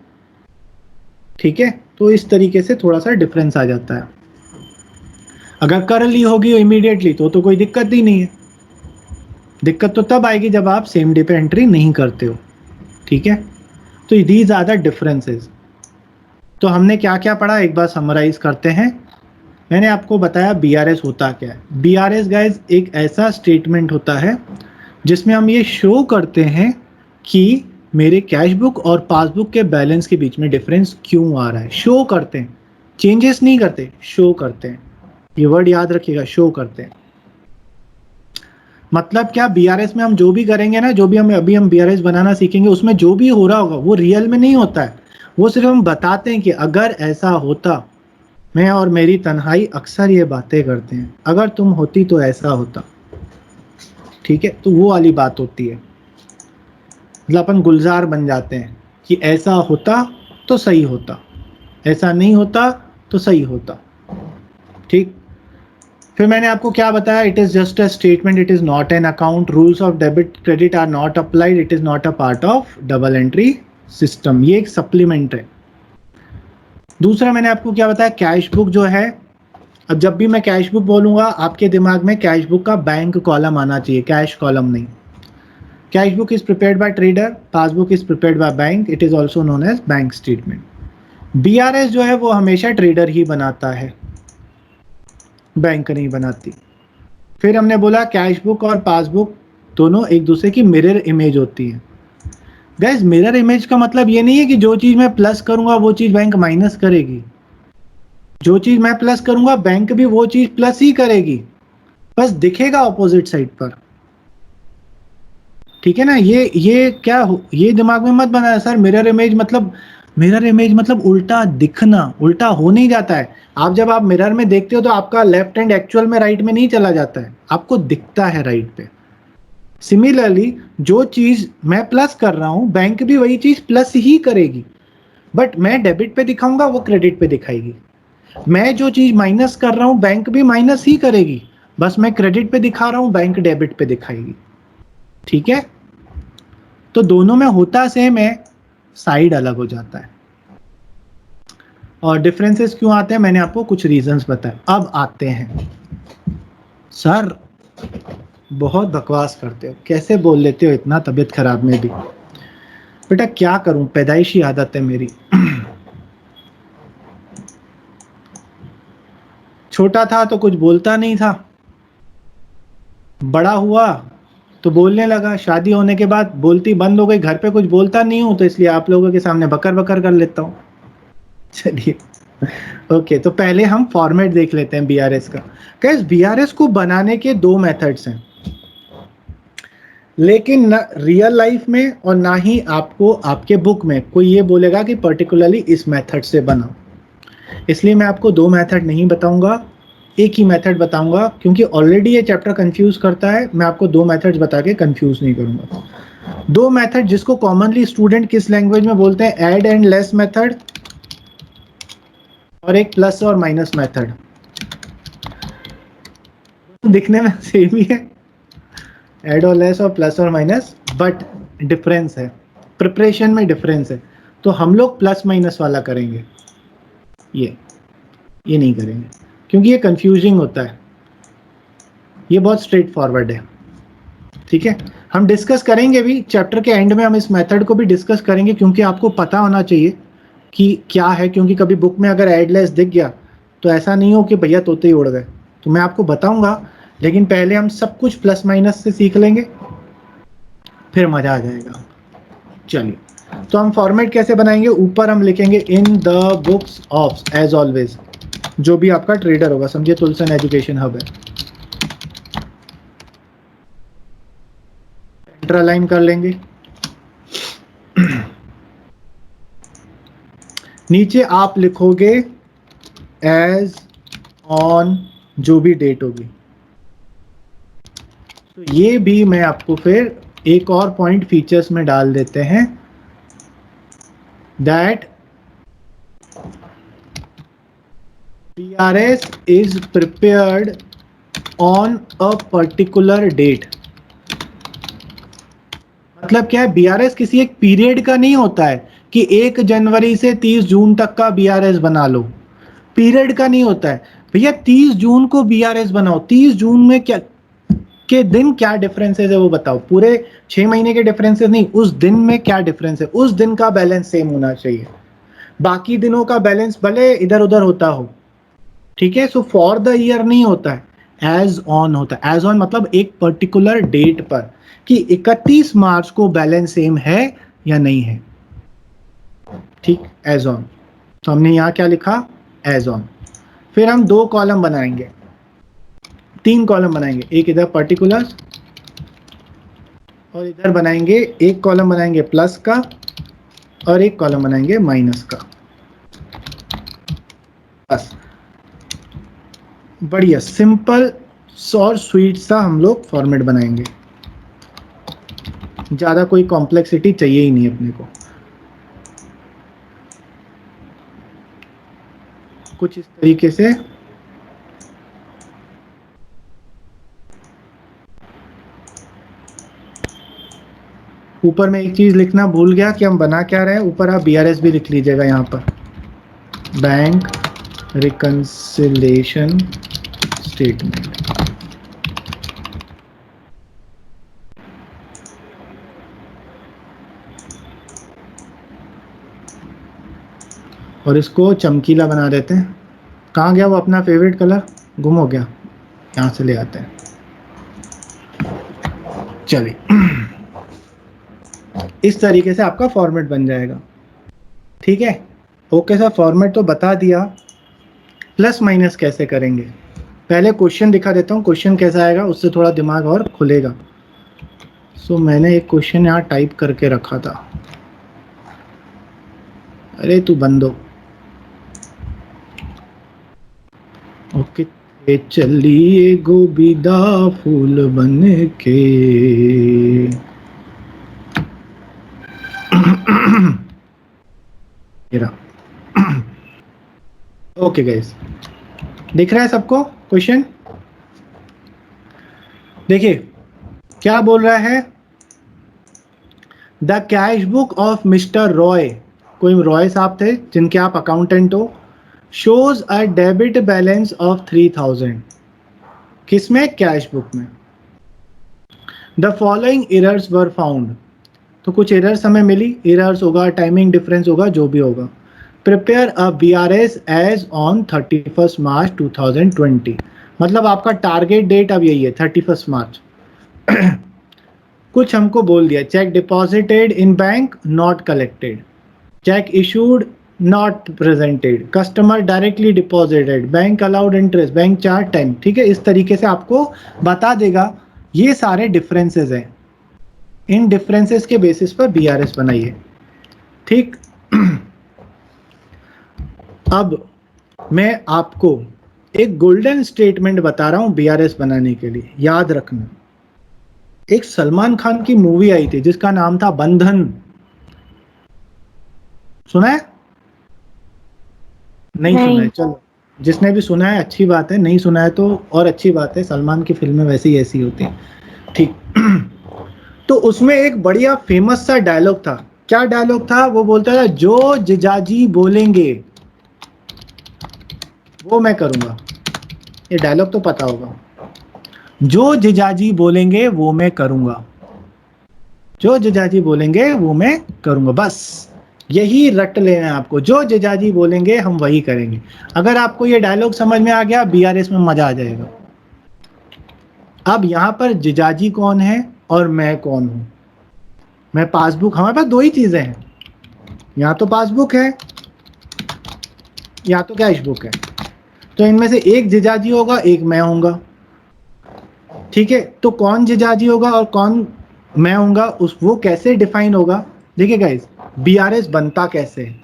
ठीक है, तो इस तरीके से थोड़ा सा डिफरेंस आ जाता है। अगर कर ली होगी इमीडिएटली तो कोई दिक्कत ही नहीं है। दिक्कत तो तब आएगी जब आप सेम डे पे एंट्री नहीं करते हो। ठीक है, तो दीज आर द डिफरेंसेस। तो हमने क्या क्या पढ़ा, एक बार समराइज करते हैं। मैंने आपको बताया बीआरएस होता क्या है। बीआरएस गाइज एक ऐसा स्टेटमेंट होता है जिसमें हम ये शो करते हैं कि मेरे कैश बुक और पासबुक के बैलेंस के बीच में डिफरेंस क्यों आ रहा है। शो करते हैं, चेंजेस नहीं करते, शो करते हैं। ये वर्ड याद रखिएगा, शो करते हैं। मतलब क्या, बीआरएस में हम जो भी करेंगे ना, जो भी हम बीआरएस बनाना सीखेंगे, उसमें जो भी हो रहा होगा वो रियल में नहीं होता है, वो सिर्फ हम बताते हैं कि अगर ऐसा होता। मैं और मेरी तन्हाई अक्सर ये बातें करते हैं, अगर तुम होती तो ऐसा होता। ठीक है, तो वो वाली बात होती है। मतलब अपन गुलजार बन जाते हैं कि ऐसा होता तो सही होता, ऐसा नहीं होता तो सही होता। ठीक, फिर मैंने आपको क्या बताया, it is just a statement, it is not an account, rules of debit credit are not applied, it is not a part of double entry system. ये एक सप्लीमेंट है। दूसरा मैंने आपको क्या बताया, कैश बुक जो है, अब जब भी मैं कैश बुक बोलूंगा आपके दिमाग में कैश बुक का बैंक कॉलम आना चाहिए, कैश कॉलम नहीं। Cash book is prepared by trader, passbook is prepared by bank, it is also known as bank statement. BRS जो है वो हमेशा ट्रेडर ही बनाता है, बैंक नहीं बनाती। फिर हमने बोला कैश बुक और पासबुक दोनों एक दूसरे की मिरर इमेज होती है। गैस, मिरर इमेज का मतलब ये नहीं है कि जो चीज मैं प्लस करूंगा वो चीज बैंक माइनस करेगी। जो चीज मैं प्लस करूंगा बैंक भी वो चीज प्लस ही करेगी, बस दिखेगा ऑपोजिट साइड पर। ठीक है ना? ये क्या ये दिमाग में मत बनाया सर मिरर इमेज मतलब उल्टा दिखना, उल्टा हो नहीं जाता है। आप मिरर में देखते हो तो आपका लेफ्ट हैंड एक्चुअल में राइट में नहीं चला जाता है, आपको दिखता है राइट पे। सिमिलरली जो चीज मैं प्लस कर रहा हूं बैंक भी वही चीज प्लस ही करेगी, बट मैं डेबिट पे दिखाऊंगा वो क्रेडिट पे दिखाएगी। मैं जो चीज माइनस कर रहा हूं बैंक भी माइनस ही करेगी, बस मैं क्रेडिट पे दिखा रहा हूं बैंक डेबिट पे दिखाएगी। ठीक है? तो दोनों में होता सेम है, साइड अलग हो जाता है। और डिफरेंसेस क्यों आते हैं मैंने आपको कुछ रीजंस बताए। अब आते हैं, सर बहुत बकवास करते हो, कैसे बोल लेते हो इतना तबीयत खराब में भी। बेटा क्या करूं, पैदाइशी आदत है मेरी। छोटा था तो कुछ बोलता नहीं था, बड़ा हुआ तो बोलने लगा, शादी होने के बाद बोलती बंद हो गई, घर पे कुछ बोलता नहीं हूं तो इसलिए आप लोगों के सामने बकर बकर कर लेता हूं। चलिए ओके, तो पहले हम फॉर्मेट देख लेते हैं बीआरएस का। गाइस बीआरएस को बनाने के दो मेथड्स हैं, लेकिन न रियल लाइफ में और ना ही आपको आपके बुक में कोई ये बोलेगा कि पर्टिकुलरली इस मेथड से बनाओ। इसलिए मैं आपको दो मेथड नहीं बताऊंगा, एक ही मेथड बताऊंगा, क्योंकि ऑलरेडी ये चैप्टर कंफ्यूज करता है। मैं आपको दो मेथड्स बता के कंफ्यूज नहीं करूंगा। दो मेथड जिसको कॉमनली स्टूडेंट किस लैंग्वेज में बोलते हैं, ऐड एंड लेस मेथड, और एक प्लस और माइनस मेथड। दिखने में सेम ही है, ऐड और लेस और प्लस और माइनस, बट डिफरेंस है, प्रिपरेशन में डिफरेंस है। तो हम लोग प्लस माइनस वाला करेंगे, ये नहीं करेंगे क्योंकि ये कंफ्यूजिंग होता है, ये बहुत स्ट्रेट फॉरवर्ड है। ठीक है, हम डिस्कस करेंगे भी चैप्टर के एंड में, हम इस मेथड को भी डिस्कस करेंगे, क्योंकि आपको पता होना चाहिए कि क्या है। क्योंकि कभी बुक में अगर ऐड लेस दिख गया तो ऐसा नहीं हो कि भैया तोते ही उड़ गए। तो मैं आपको बताऊंगा, लेकिन पहले हम सब कुछ प्लस माइनस से सीख लेंगे, फिर मजा आ जाएगा। चलिए, तो हम फॉर्मेट कैसे बनाएंगे, ऊपर हम लिखेंगे in the books of, as always, जो भी आपका ट्रेडर होगा, समझिए तुलसन एजुकेशन हब है, इंटरलाइन कर लेंगे। नीचे आप लिखोगे एज ऑन, जो भी डेट होगी। तो ये भी मैं आपको फिर एक और पॉइंट फीचर्स में डाल देते हैं, that BRS is prepared on a particular date। मतलब क्या है, BRS किसी एक पीरियड का नहीं होता है कि 1 जनवरी से 30 जून तक का BRS बना लो, पीरियड का नहीं होता है। भैया 30 जून को BRS बनाओ, 30 जून में क्या के दिन क्या डिफरेंसेस है वो बताओ, पूरे 6 महीने के डिफरेंसेस नहीं, उस दिन में क्या डिफरेंस है, उस दिन का बैलेंस सेम होना चाहिए, बाकी दिनों का बैलेंस भले इधर उधर होता हो। ठीक है, सो फॉर द ईयर नहीं होता है, एज ऑन होता है। एज ऑन मतलब एक पर्टिकुलर डेट पर, कि 31 मार्च को बैलेंस सेम है या नहीं है। ठीक, एज ऑन। तो हमने यहां क्या लिखा, एज ऑन। फिर हम 2 कॉलम बनाएंगे, 3 कॉलम बनाएंगे, एक इधर पर्टिकुलर्स और इधर बनाएंगे, एक कॉलम बनाएंगे प्लस का और एक कॉलम बनाएंगे माइनस का। बस, बढ़िया सिंपल और स्वीट सा हम लोग फॉर्मेट बनाएंगे, ज़्यादा कोई कॉम्प्लेक्सिटी चाहिए ही नहीं अपने को। कुछ इस तरीके से। ऊपर में एक चीज़ लिखना भूल गया कि हम बना क्या रहे हैं, ऊपर आप BRS भी लिख लीजिएगा यहाँ पर, बैंक रिकंसिलिएशन स्टेटमेंट। और इसको चमकीला बना देते हैं। कहाँ गया वो अपना फेवरेट कलर, गुम हो गया, यहाँ से ले आते हैं। चलिए इस तरीके से आपका फॉर्मेट बन जाएगा। ठीक है, ओके सर, फॉर्मेट तो बता दिया, प्लस माइनस कैसे करेंगे, पहले क्वेश्चन दिखा देता हूँ, क्वेश्चन कैसा आएगा उससे थोड़ा दिमाग और खुलेगा। सो मैंने एक क्वेश्चन यहाँ टाइप करके रखा था, अरे तू बंदो, ओके, ये चलिए गोबिदा फूल बन के। ओके गाइस, दिख रहा है सबको क्वेश्चन? देखिए क्या बोल रहा है, the cash book of mister Roy, कोई रॉय साहब थे जिनके आप अकाउंटेंट हो, shows a debit balance of 3000, किसमें, कैश बुक में। The following errors were found, तो कुछ एरर्स हमें मिली, एरर्स होगा, टाइमिंग डिफरेंस होगा, जो भी होगा। Prepare a BRS as on 31 March 2020, मतलब आपका टारगेट डेट अब यही है 31 मार्च। कुछ हमको बोल दिया, check deposited in bank not collected, check issued not presented, customer directly deposited, bank allowed interest, bank charge 10, ठीक है, इस तरीके से आपको बता देगा। ये सारे डिफरेंसेस हैं, इन डिफरेंसेस के बेसिस पर BRS बनाइए, ठीक। अब मैं आपको एक गोल्डन स्टेटमेंट बता रहा हूं BRS बनाने के लिए, याद रखना। एक सलमान खान की मूवी आई थी जिसका नाम था बंधन, सुना है? नहीं सुना है, चलो जिसने भी सुना है अच्छी बात है, नहीं सुना है तो और अच्छी बात है, सलमान की फिल्में वैसे ही ऐसी होती हैं, ठीक। तो उसमें एक बढ़िया फेमस सा डायलॉग था, क्या डायलॉग था, वो बोलता था, जो जिजाजी बोलेंगे वो मैं करूंगा, ये डायलॉग तो पता होगा, जो जिजाजी बोलेंगे वो मैं करूंगा, जो जिजाजी बोलेंगे वो मैं करूंगा, बस यही रट लेना है आपको, जो जिजाजी बोलेंगे हम वही करेंगे। अगर आपको ये डायलॉग समझ में आ गया, BRS में मजा आ जाएगा। अब यहां पर जिजाजी कौन है और मैं कौन हूं, मैं पासबुक, हमारे पास दो ही चीजें हैं, या तो पासबुक है या तो कैश बुक है, तो इनमें से एक जिजाजी होगा, एक मैं होऊंगा, ठीक है। तो कौन जिजाजी होगा और कौन मैं होऊंगा, उस वो कैसे डिफाइन होगा, देखिए गाइस, BRS बनता कैसे है।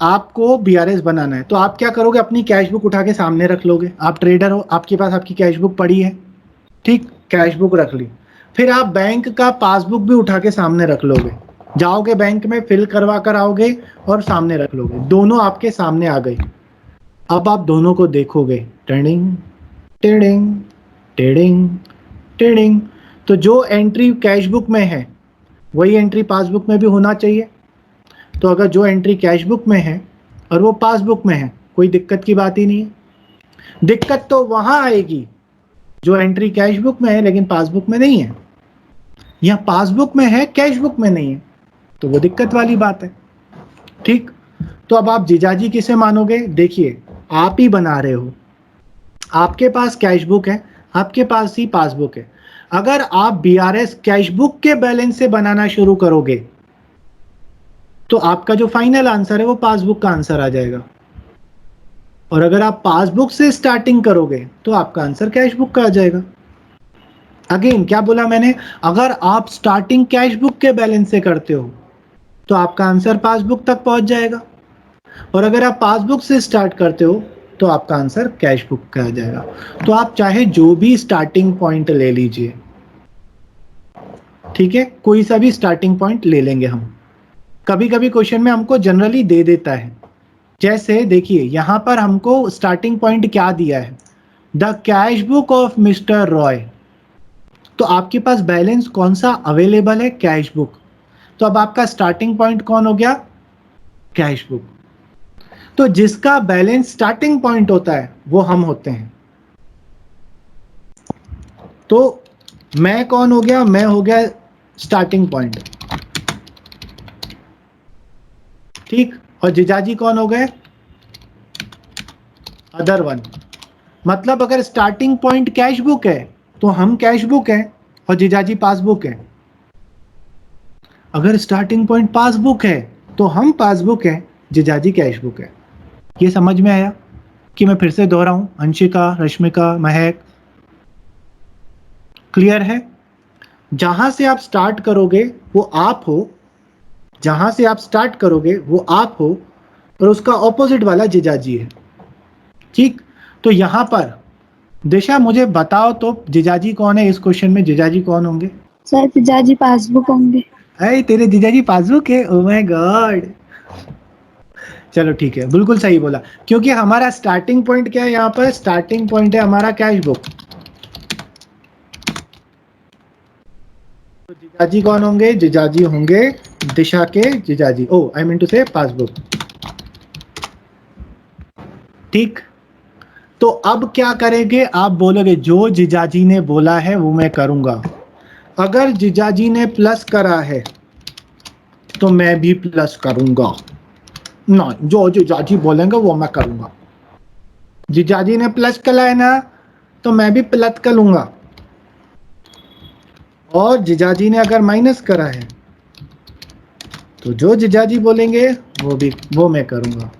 आपको BRS बनाना है तो आप क्या करोगे, अपनी कैश बुक उठा के सामने रख लोगे, आप ट्रेडर हो, आपके पास आपकी कैश बुक पड़ी है, ठीक, कैश बुक रख ली, फिर आप बैंक का पासबुक भी उठा के सामने रख लोगे, जाओगे बैंक में फिल करवा कर आओगे और सामने रख लोगे, दोनों आपके सामने आ गई। अब आप दोनों को देखोगे, टेडिंग टेडिंग टेडिंग टेडिंग, तो जो एंट्री कैश बुक में है वही एंट्री पासबुक में भी होना चाहिए। तो अगर जो एंट्री कैश बुक में है और वो पासबुक में है, कोई दिक्कत की बात ही नहीं है। दिक्कत तो वहां आएगी जो एंट्री कैश बुक में है लेकिन पासबुक में नहीं है, या पासबुक में है कैश बुक में नहीं है, तो वो दिक्कत वाली बात है, ठीक। तो अब आप जीजाजी किसे मानोगे, देखिए आप ही बना रहे हो, आपके पास कैश बुक है, आपके पास ही पासबुक है, अगर आप BRS कैश बुक के बैलेंस से बनाना शुरू करोगे तो आपका जो फाइनल आंसर है वो पासबुक का आंसर आ जाएगा, और अगर आप पासबुक से स्टार्टिंग करोगे तो आपका आंसर कैश बुक का आ जाएगा। अगेन क्या बोला मैंने, अगर आप स्टार्टिंग कैश बुक के बैलेंस से करते हो तो आपका आंसर पासबुक तक पहुंच जाएगा, और अगर आप पासबुक से स्टार्ट करते हो तो आपका आंसर कैश बुक का आ जाएगा। तो आप चाहे जो भी स्टार्टिंग पॉइंट ले लीजिए, ठीक है, कोई सा भी स्टार्टिंग पॉइंट ले लेंगे हम, कभी कभी क्वेश्चन में हमको जनरली दे देता है, जैसे देखिए यहां पर हमको स्टार्टिंग पॉइंट क्या दिया है, the cash book of mister Roy, तो आपके पास बैलेंस कौन सा अवेलेबल है, कैश बुक, तो अब आपका स्टार्टिंग पॉइंट कौन हो गया, कैश बुक। तो जिसका बैलेंस स्टार्टिंग पॉइंट होता है वो हम होते हैं, तो मैं कौन हो गया, मैं हो गया स्टार्टिंग पॉइंट, ठीक, और जिजाजी कौन हो गए, अदर वन। मतलब अगर स्टार्टिंग पॉइंट कैश बुक है तो हम कैश बुक हैं और जिजाजी पासबुक है, अगर स्टार्टिंग पॉइंट पासबुक है तो हम पासबुक हैं, जिजाजी कैश बुक है। ये समझ में आया कि मैं फिर से दोहराऊं? अंशिका, रश्मिका, महक, क्लियर है? जहां से आप स्टार्ट करोगे वो आप हो, जहां से आप स्टार्ट करोगे वो आप हो, और उसका ऑपोजिट वाला जीजाजी है। ठीक, तो यहां पर दिशा मुझे बताओ तो जीजाजी कौन है? इस क्वेश्चन में जीजाजी कौन होंगे? सर जीजाजी पासबुक होंगे। अरे तेरे जीजाजी पासबुक है? Oh my God. चलो ठीक है, बिल्कुल सही बोला, क्योंकि हमारा स्टार्टिंग पॉइंट क्या है? यहाँ पर स्टार्टिंग पॉइंट है हमारा कैश बुक। तो जीजाजी कौन होंगे? जीजाजी होंगे दिशा के जीजाजी। ओ आई मीन टू से पासबुक। ठीक, तो अब क्या करेंगे? आप बोलोगे जो जीजाजी ने बोला है वो मैं करूंगा। अगर जीजाजी ने प्लस करा है तो मैं भी प्लस करूंगा। ना, जो जीजाजी बोलेंगे वो मैं करूंगा। जीजाजी ने प्लस करा है ना, तो मैं भी प्लस करूंगा। और जीजाजी ने अगर माइनस करा है तो जो जीजाजी बोलेंगे वो मैं करूंगा,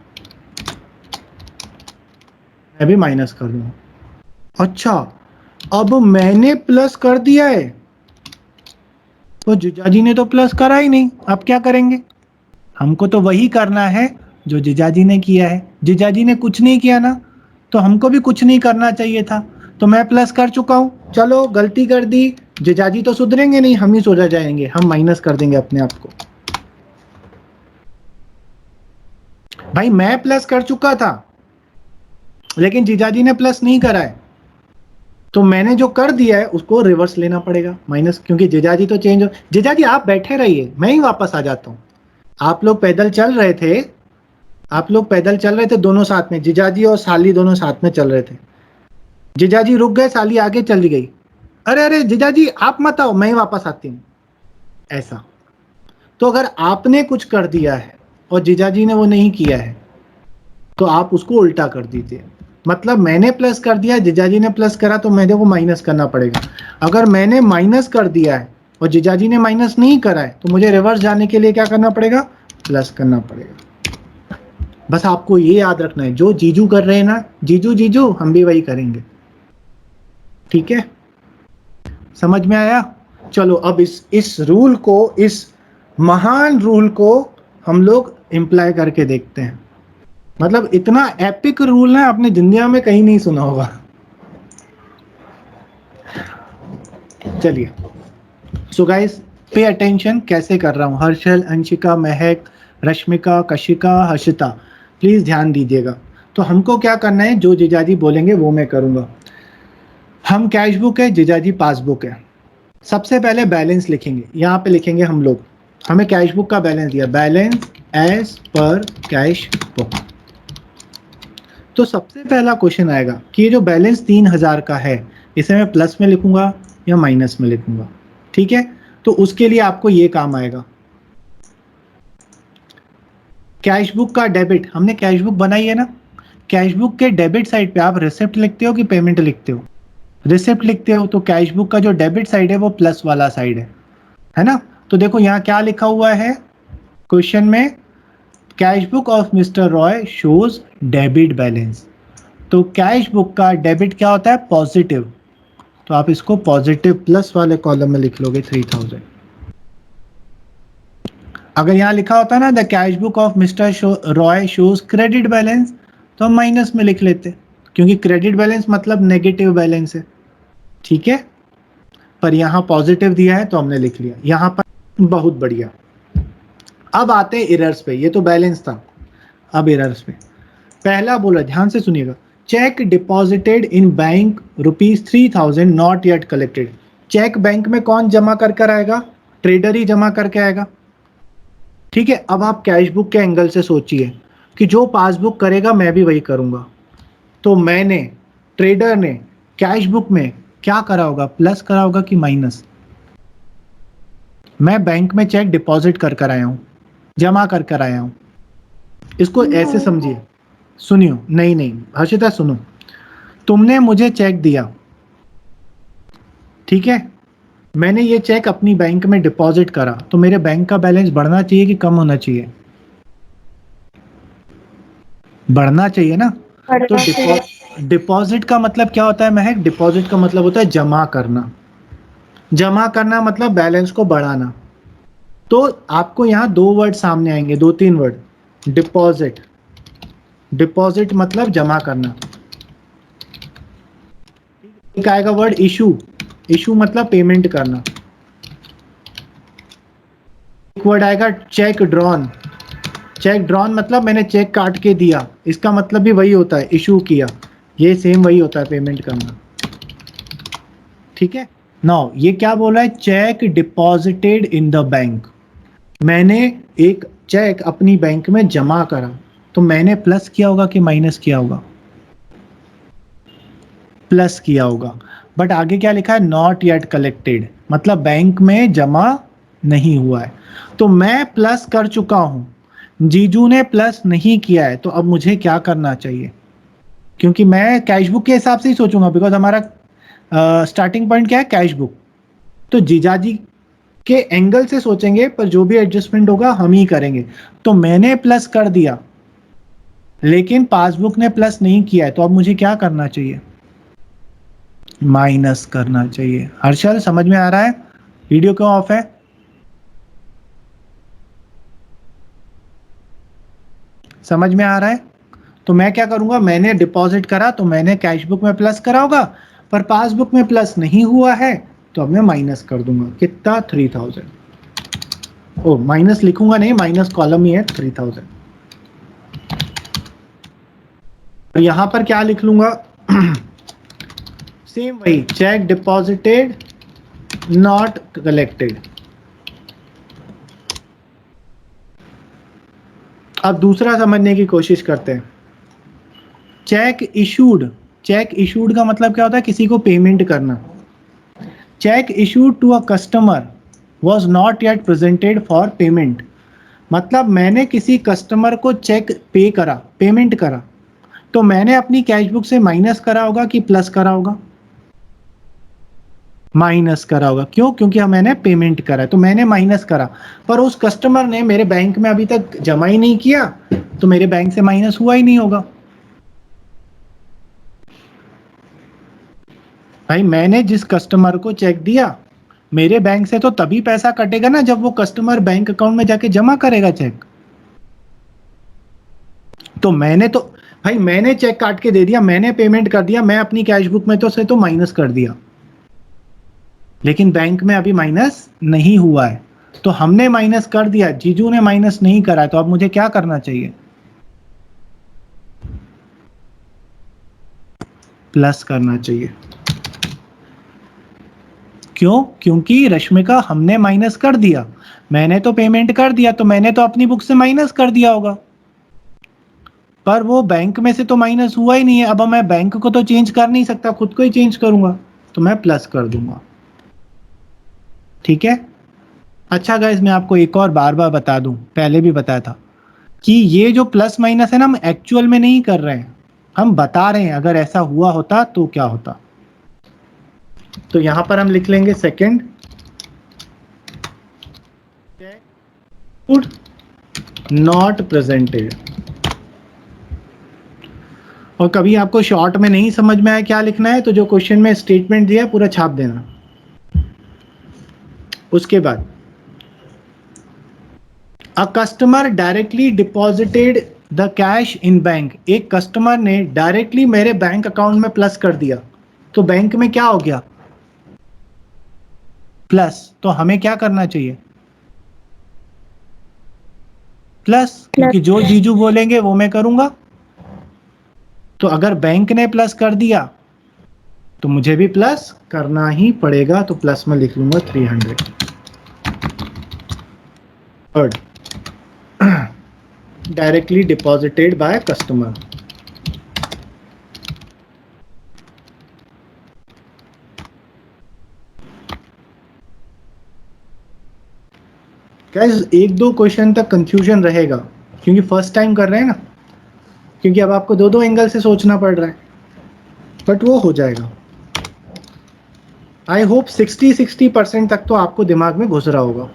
मैं भी माइनस कर दूंगा। अच्छा, अब मैंने प्लस कर दिया है तो जीजाजी ने तो प्लस करा ही नहीं, अब क्या करेंगे? हमको तो वही करना है जो जीजाजी ने किया है। जीजाजी ने कुछ नहीं किया ना, तो हमको भी कुछ नहीं करना चाहिए था। तो मैं प्लस कर चुका हूं, चलो गलती कर दी। जीजाजी तो सुधरेंगे नहीं, हम ही सुधर जाएंगे, हम माइनस कर देंगे अपने आप को। भाई मैं प्लस कर चुका था लेकिन जीजाजी ने प्लस नहीं करा है, तो मैंने जो कर दिया है उसको रिवर्स लेना पड़ेगा, माइनस, क्योंकि जीजाजी तो चेंज हो। जीजाजी आप बैठे रहिए, मैं ही वापस आ जाता हूं। आप लोग पैदल चल रहे थे, आप लोग पैदल चल रहे थे दोनों साथ में, जीजाजी और साली दोनों साथ में चल रहे थे। जीजाजी रुक गए, साली आगे चली गई। अरे अरे जीजाजी आप मत आओ, मैं ही वापस आती हूँ, ऐसा। तो अगर आपने कुछ कर दिया है और जीजाजी ने वो नहीं किया है तो आप उसको उल्टा कर दीजिए। मतलब मैंने प्लस कर दिया, जीजाजी ने प्लस करा, तो मैंने वो माइनस करना पड़ेगा। अगर मैंने माइनस कर दिया है और जीजाजी ने माइनस नहीं करा है तो मुझे रिवर्स जाने के लिए क्या करना पड़ेगा? प्लस करना पड़ेगा। बस आपको ये याद रखना है, जो जीजू कर रहे हैं ना, जीजू जीजू हम भी वही करेंगे। ठीक है, समझ में आया? चलो अब इस रूल को, इस महान रूल को हम लोग इम्प्लाई करके देखते हैं। मतलब इतना एपिक रूल है, आपने जिंदगी में कहीं नहीं सुना होगा। चलिए, सो गाइस पे अटेंशन, कैसे कर रहा हूं? हर्षल, अंशिका, महक, रश्मिका, कशिका, हर्षिता, प्लीज ध्यान दीजिएगा। तो हमको क्या करना है? जो जीजाजी बोलेंगे वो मैं करूंगा। हम कैश बुक है, जीजाजी पासबुक है। सबसे पहले बैलेंस लिखेंगे, यहाँ पे लिखेंगे हम लोग, हमें कैश बुक का बैलेंस दिया, बैलेंस एज पर कैश बुक। तो सबसे पहला क्वेश्चन आएगा कि ये जो बैलेंस 3000 का है, इसे मैं प्लस में लिखूंगा या माइनस में लिखूंगा? ठीक है, तो उसके लिए आपको ये काम आएगा। कैश बुक का डेबिट, हमने कैश बुक बनाई है ना, कैश बुक के डेबिट साइड पे आप रिसिप्ट लिखते हो कि पेमेंट लिखते हो? रिसिप्ट लिखते हो, तो कैश बुक का जो डेबिट साइड है वो प्लस वाला साइड है ना? तो देखो यहाँ क्या लिखा हुआ है क्वेश्चन में, cash book of mister Roy shows debit balance. तो कैश बुक का डेबिट क्या होता है? पॉजिटिव। तो आप इसको पॉजिटिव प्लस वाले कॉलम में लिख लोगे 3000। अगर यहाँ लिखा होता ना the cash book of mister Roy shows credit balance, तो हम माइनस में लिख लेते, क्योंकि क्रेडिट बैलेंस मतलब नेगेटिव बैलेंस है। ठीक है, पर यहाँ पॉजिटिव दिया है तो हमने लिख लिया यहाँ पर। बहुत बढ़िया। अब आते हैं एरर्स पे, ये तो बैलेंस था, अब एरर्स पे। पहला बोला, ध्यान से सुनिएगा, check deposited in bank ₹3000 not yet collected. Cheque bank में कौन जमा कर कर आएगा? ट्रेडर ही जमा करके आएगा। ठीक है, अब आप कैश बुक के एंगल से सोचिए कि जो पासबुक करेगा मैं भी वही करूंगा। तो मैंने, ट्रेडर ने कैश बुक में क्या करा होगा? प्लस करा होगा कि माइनस? मैं बैंक में चेक डिपॉजिट कर कर आया हूं, जमा कर कर आया हूं। इसको ऐसे समझिए, सुनियो, नहीं नहीं हर्षिता सुनो, तुमने मुझे चेक दिया, ठीक है, मैंने ये चेक अपनी बैंक में डिपॉजिट करा, तो मेरे बैंक का बैलेंस बढ़ना चाहिए कि कम होना चाहिए? बढ़ना चाहिए ना। तो बढ़ना चाहिए। डिपॉजिट का मतलब क्या होता है महक? डिपॉजिट का मतलब होता है जमा करना। जमा करना मतलब बैलेंस को बढ़ाना। तो आपको यहाँ दो वर्ड सामने आएंगे, दो तीन वर्ड। डिपॉजिट, डिपॉजिट मतलब जमा करना। एक आएगा वर्ड इशू, इशू मतलब पेमेंट करना। एक वर्ड आएगा चेक ड्रॉन, चेक ड्रॉन मतलब मैंने चेक काट के दिया, इसका मतलब भी वही होता है, इशू किया। ये सेम वही होता है, पेमेंट करना। ठीक है। नाउ ये क्या बोला है? Check deposited in the bank. मैंने एक चेक अपनी बैंक में जमा करा, तो मैंने प्लस किया होगा कि माइनस किया होगा? प्लस किया होगा। बट आगे क्या लिखा है? नॉट येट कलेक्टेड, मतलब बैंक में जमा नहीं हुआ है। तो मैं प्लस कर चुका हूं, जीजू ने प्लस नहीं किया है, तो अब मुझे क्या करना चाहिए? क्योंकि मैं कैश बुक के हिसाब से ही सोचूंगा, बिकॉज हमारा स्टार्टिंग पॉइंट क्या है? Cash book. तो जीजाजी के एंगल से सोचेंगे, पर जो भी एडजस्टमेंट होगा हम ही करेंगे। तो मैंने प्लस कर दिया, लेकिन पासबुक ने प्लस नहीं किया है, तो अब मुझे क्या करना चाहिए? माइनस करना चाहिए। हर्षल समझ में आ रहा है? वीडियो क्यों ऑफ है? समझ में आ रहा है? तो मैं क्या करूंगा? मैंने डिपॉजिट करा तो मैंने कैश बुक में प्लस करा होगा, पर पासबुक में प्लस नहीं हुआ है, तो अब मैं माइनस कर दूंगा। कितना? 3000। ओ, माइनस लिखूंगा नहीं, माइनस कॉलम ही है, 3000। और यहां पर क्या लिख लूंगा? सेम वही, चेक डिपॉजिटेड नॉट कलेक्टेड। अब दूसरा समझने की कोशिश करते हैं। चेक इशूड, चेक इशूड का मतलब क्या होता है? किसी को पेमेंट करना। Cheque issued to a customer was not yet presented for payment, मतलब मैंने किसी कस्टमर को चेक पे करा, पेमेंट करा, तो मैंने अपनी कैश बुक से माइनस करा होगा कि प्लस करा होगा? माइनस करा होगा। क्यों? क्योंकि मैंने पेमेंट करा, तो मैंने माइनस करा, पर उस कस्टमर ने मेरे बैंक में अभी तक जमा ही नहीं किया, तो मेरे बैंक से माइनस हुआ ही नहीं होगा। भाई मैंने जिस कस्टमर को चेक दिया, मेरे बैंक से तो तभी पैसा कटेगा ना जब वो कस्टमर बैंक अकाउंट में जाके जमा करेगा चेक। तो मैंने तो, भाई मैंने चेक काट के दे दिया, मैंने पेमेंट कर दिया, मैं अपनी कैश बुक में तो से तो माइनस कर दिया, लेकिन बैंक में अभी माइनस नहीं हुआ है। तो हमने माइनस कर दिया, जीजू ने माइनस नहीं करा, तो अब मुझे क्या करना चाहिए? प्लस करना चाहिए। क्यों? क्योंकि रश्मिका हमने माइनस कर दिया, मैंने तो पेमेंट कर दिया, तो मैंने तो अपनी बुक से माइनस कर दिया होगा, पर वो बैंक में से तो माइनस हुआ ही नहीं है। अब मैं बैंक को तो चेंज कर नहीं सकता, खुद को ही चेंज करूंगा, तो मैं प्लस कर दूंगा। ठीक है। अच्छा गाइस, मैं आपको एक और बार बार बता दूं, पहले भी बताया था कि ये जो प्लस माइनस है ना, हम एक्चुअल में नहीं कर रहे हैं, हम बता रहे हैं अगर ऐसा हुआ होता तो क्या होता। तो यहां पर हम लिख लेंगे सेकंड, नॉट प्रेजेंटेड। और कभी आपको शॉर्ट में नहीं समझ में आया क्या लिखना है, तो जो क्वेश्चन में स्टेटमेंट दिया है पूरा छाप देना। उसके बाद a customer directly deposited the cash in bank, एक कस्टमर ने डायरेक्टली मेरे बैंक अकाउंट में प्लस कर दिया, तो बैंक में क्या हो गया? प्लस। तो हमें क्या करना चाहिए? प्लस, क्योंकि जो जीजू बोलेंगे वो मैं करूंगा। तो अगर बैंक ने प्लस कर दिया तो मुझे भी प्लस करना ही पड़ेगा, तो प्लस में लिख लूंगा 300। Third, directly deposited by customer. Guys एक दो क्वेश्चन तक कंफ्यूजन रहेगा, क्योंकि फर्स्ट टाइम कर रहे हैं ना, क्योंकि अब आपको दो दो एंगल से सोचना पड़ रहा है, बट वो हो जाएगा। आई होप 60% तक तो आपको दिमाग में घुस रहा होगा।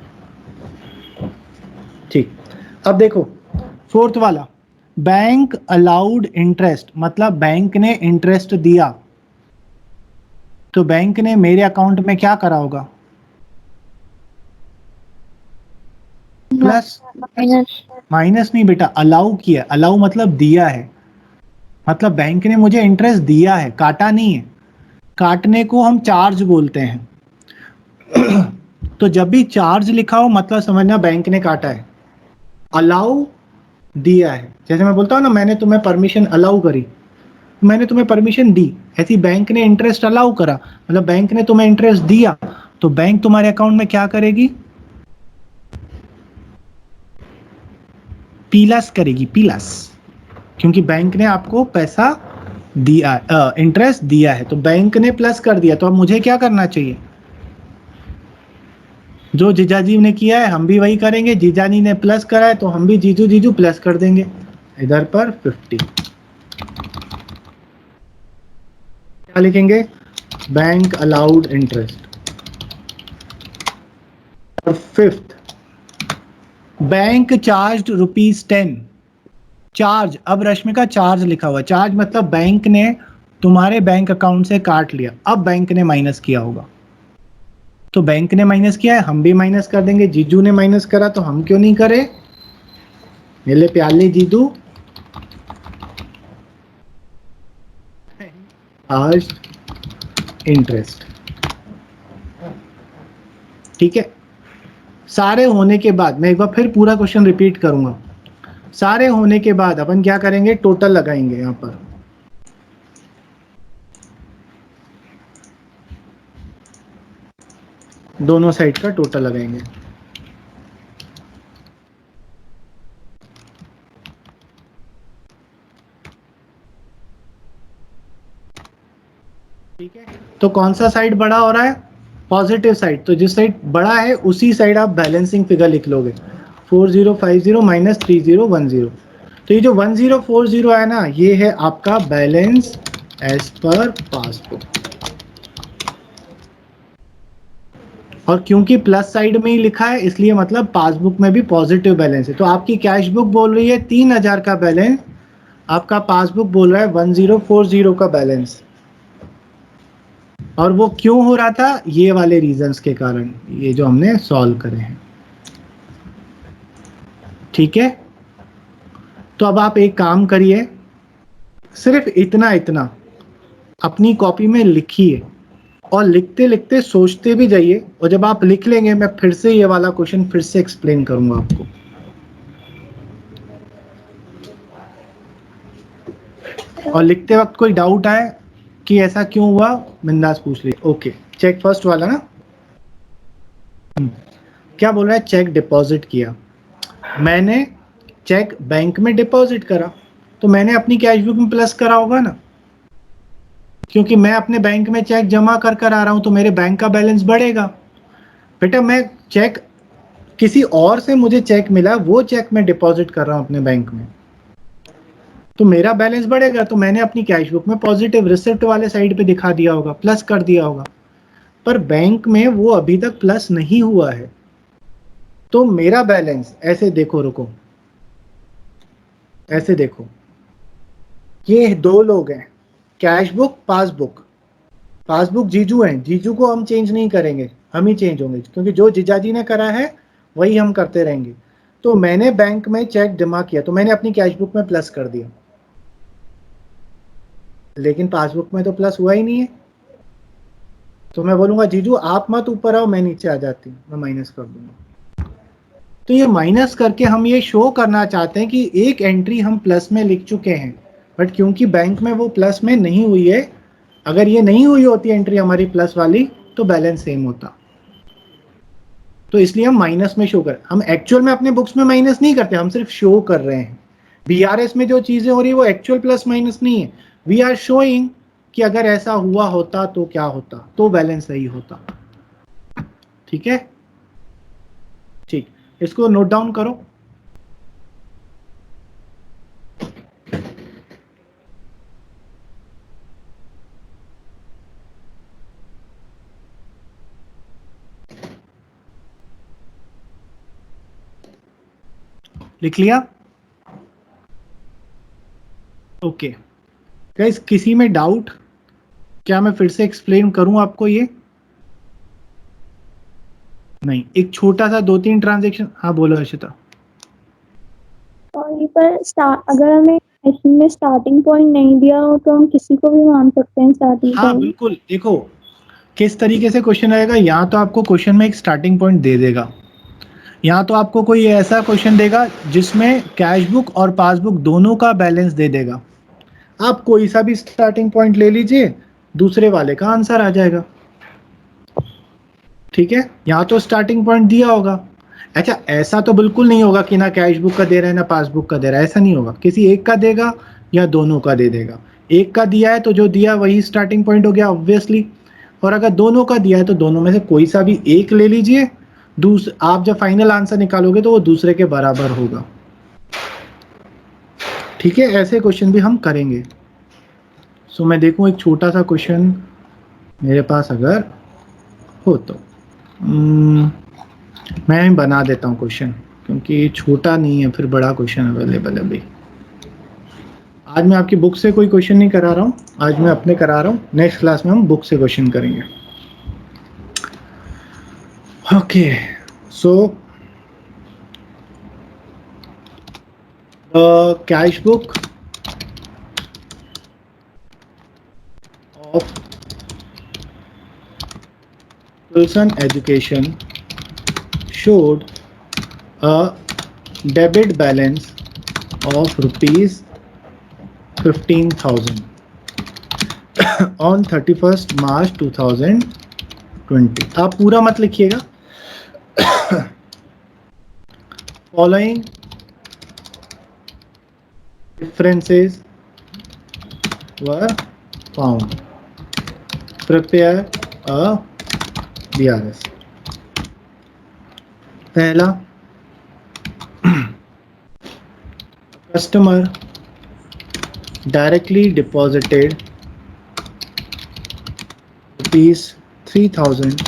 ठीक। अब देखो फोर्थ वाला, बैंक अलाउड इंटरेस्ट मतलब बैंक ने इंटरेस्ट दिया, तो बैंक ने मेरे अकाउंट में क्या करा होगा? प्लस। माइनस नहीं बेटा, अलाउ किया। अलाउ मतलब दिया है, मतलब बैंक ने मुझे इंटरेस्ट दिया है, काटा नहीं है। काटने को हम चार्ज बोलते हैं। तो जब भी चार्ज लिखा हो मतलब समझना बैंक ने काटा है। अलाउ दिया है, जैसे मैं बोलता हूँ ना मैंने तुम्हें परमिशन अलाउ करी, मैंने तुम्हें परमिशन दी, ऐसी बैंक ने इंटरेस्ट अलाउ करा, मतलब बैंक ने तुम्हें इंटरेस्ट दिया, तो बैंक तुम्हारे अकाउंट में क्या करेगी? प्लस करेगी, प्लस, क्योंकि बैंक ने आपको पैसा दिया, इंटरेस्ट दिया है, तो बैंक ने प्लस कर दिया, तो अब मुझे क्या करना चाहिए? जो जीजाजी ने किया है हम भी वही करेंगे, जीजाजी ने प्लस करा है तो हम भी जीजू जीजू प्लस कर देंगे इधर पर 50। क्या लिखेंगे? Bank allowed interest. और फिफ्थ, बैंक चार्ज ₹10। चार्ज, अब रश्मिका चार्ज लिखा हुआ, चार्ज मतलब बैंक ने तुम्हारे बैंक अकाउंट से काट लिया, अब बैंक ने माइनस किया होगा, तो बैंक ने माइनस किया है हम भी माइनस कर देंगे, जीजू ने माइनस करा तो हम क्यों नहीं करें? मेरे प्याले जीजू, आज इंटरेस्ट। ठीक है, सारे होने के बाद मैं एक बार फिर पूरा क्वेश्चन रिपीट करूंगा। सारे होने के बाद अपन क्या करेंगे? टोटल लगाएंगे यहां पर। दोनों साइड का टोटल लगाएंगे। ठीक है, तो कौन सा साइड बड़ा हो रहा है? पॉजिटिव साइड, तो जिस साइड बड़ा है उसी साइड आप बैलेंसिंग फिगर लिख लोगे, 4050 माइनस 3010। तो ये जो 1040 है ना, ये है आपका बैलेंस एज पर पासबुक। और क्योंकि प्लस साइड में ही लिखा है इसलिए मतलब पासबुक में भी पॉजिटिव बैलेंस है, तो आपकी कैश बुक बोल रही है 3000 का बैलेंस, आपका पासबुक बोल रहा है 1040 का बैलेंस। और वो क्यों हो रहा था? ये वाले रीजंस के कारण, ये जो हमने सॉल्व करे हैं। ठीक है, तो अब आप एक काम करिए, सिर्फ इतना इतना अपनी कॉपी में लिखिए, और लिखते लिखते सोचते भी जाइए, और जब आप लिख लेंगे मैं फिर से ये वाला क्वेश्चन फिर से एक्सप्लेन करूंगा आपको। और लिखते वक्त कोई डाउट आए कि ऐसा क्यों हुआ, बिंदास पूछ लीजिए। ओके, चेक फर्स्ट वाला ना, क्या बोल रहा है? चेक डिपॉजिट किया, मैंने चेक बैंक में डिपॉजिट करा, तो मैंने अपनी कैश बुक में प्लस करा होगा ना, क्योंकि मैं अपने बैंक में चेक जमा कर कर आ रहा हूं, तो मेरे बैंक का बैलेंस बढ़ेगा। बेटा मैं चेक, किसी और से मुझे चेक मिला, वो चेक मैं डिपॉजिट कर रहा हूं अपने बैंक में, तो मेरा बैलेंस बढ़ेगा, तो मैंने अपनी कैश बुक में पॉजिटिव रिसिप्ट वाले साइड पे दिखा दिया होगा, प्लस कर दिया होगा। पर बैंक में वो अभी तक प्लस नहीं हुआ है, तो मेरा बैलेंस ऐसे देखो, रुको, ऐसे देखो, ये दो लोग हैं, कैश बुक पासबुक। पासबुक जीजू हैं, जीजू को हम चेंज नहीं करेंगे, हम ही चेंज होंगे, क्योंकि जो जीजाजी ने करा है वही हम करते रहेंगे। तो मैंने बैंक में चेक जमा किया, तो मैंने अपनी कैश बुक में प्लस कर दिया, लेकिन पासबुक में तो प्लस हुआ ही नहीं है, तो मैं बोलूंगा जीजू आप मत ऊपर आओ, मैं नीचे आ जाती हूँ, मैं माइनस कर दूंगा। तो ये माइनस करके हम ये शो करना चाहते हैं कि एक एंट्री हम प्लस में लिख चुके हैं, बट क्योंकि बैंक में वो प्लस में नहीं हुई है, अगर ये नहीं हुई होती एंट्री हमारी प्लस वाली, तो बैलेंस सेम होता, तो इसलिए हम माइनस में शो कर, हम एक्चुअल में अपने बुक्स में माइनस नहीं करते, हम सिर्फ शो कर रहे हैं। बीआरएस में जो चीजें हो रही है वो एक्चुअल प्लस माइनस नहीं है, वी आर शोइंग कि अगर ऐसा हुआ होता तो क्या होता, तो बैलेंस सही होता। ठीक है, ठीक, इसको नोट डाउन करो। लिख लिया? ओके गाइस, किसी में डाउट? क्या मैं फिर से एक्सप्लेन करूं आपको ये? नहीं, एक छोटा सा 2-3 ट्रांजेक्शन। हाँ बोलो हर्षिता। और ये पर अगर हमें क्वेश्चन में स्टार्टिंग पॉइंट नहीं दिया हो तो हम किसी को भी मान सकते हैं स्टार्टिंग हाँ पॉइंट। बिल्कुल, देखो किस तरीके से क्वेश्चन आएगा। या तो आपको क्वेश्चन में एक स्टार्टिंग पॉइंट दे देगा, या तो आपको कोई ऐसा क्वेश्चन देगा जिसमें कैश बुक और पासबुक दोनों का बैलेंस दे देगा। आप कोई सा भी स्टार्टिंग पॉइंट ले लीजिए, दूसरे वाले का आंसर आ जाएगा। ठीक है, यहाँ तो स्टार्टिंग पॉइंट दिया होगा। अच्छा, ऐसा तो बिल्कुल नहीं होगा कि ना कैश बुक का दे रहा है ना पासबुक का दे रहा है, ऐसा नहीं होगा। किसी एक का देगा या दोनों का दे देगा। एक का दिया है तो जो दिया वही स्टार्टिंग पॉइंट हो गया ऑब्वियसली। और अगर दोनों का दिया है तो दोनों में से कोई सा भी एक ले लीजिए। आप जब फाइनल आंसर निकालोगे तो वो दूसरे के बराबर होगा। ठीक है, ऐसे क्वेश्चन भी हम करेंगे। सो मैं देखूं एक छोटा सा क्वेश्चन मेरे पास अगर हो तो मैं बना देता हूँ क्वेश्चन, क्योंकि छोटा नहीं है, फिर बड़ा क्वेश्चन अवेलेबल है अभी। आज मैं आपकी बुक से कोई क्वेश्चन नहीं करा रहा हूँ, आज मैं अपने करा रहा हूँ। नेक्स्ट क्लास में हम बुक से क्वेश्चन करेंगे। Okay, so cash book of Wilson Education showed a debit balance of rupees 15,000 on 31st March 2020। आप पूरा मत लिखिएगा। Following differences were found. Prepare a BRS। पहला, customer directly deposited rupees 3,000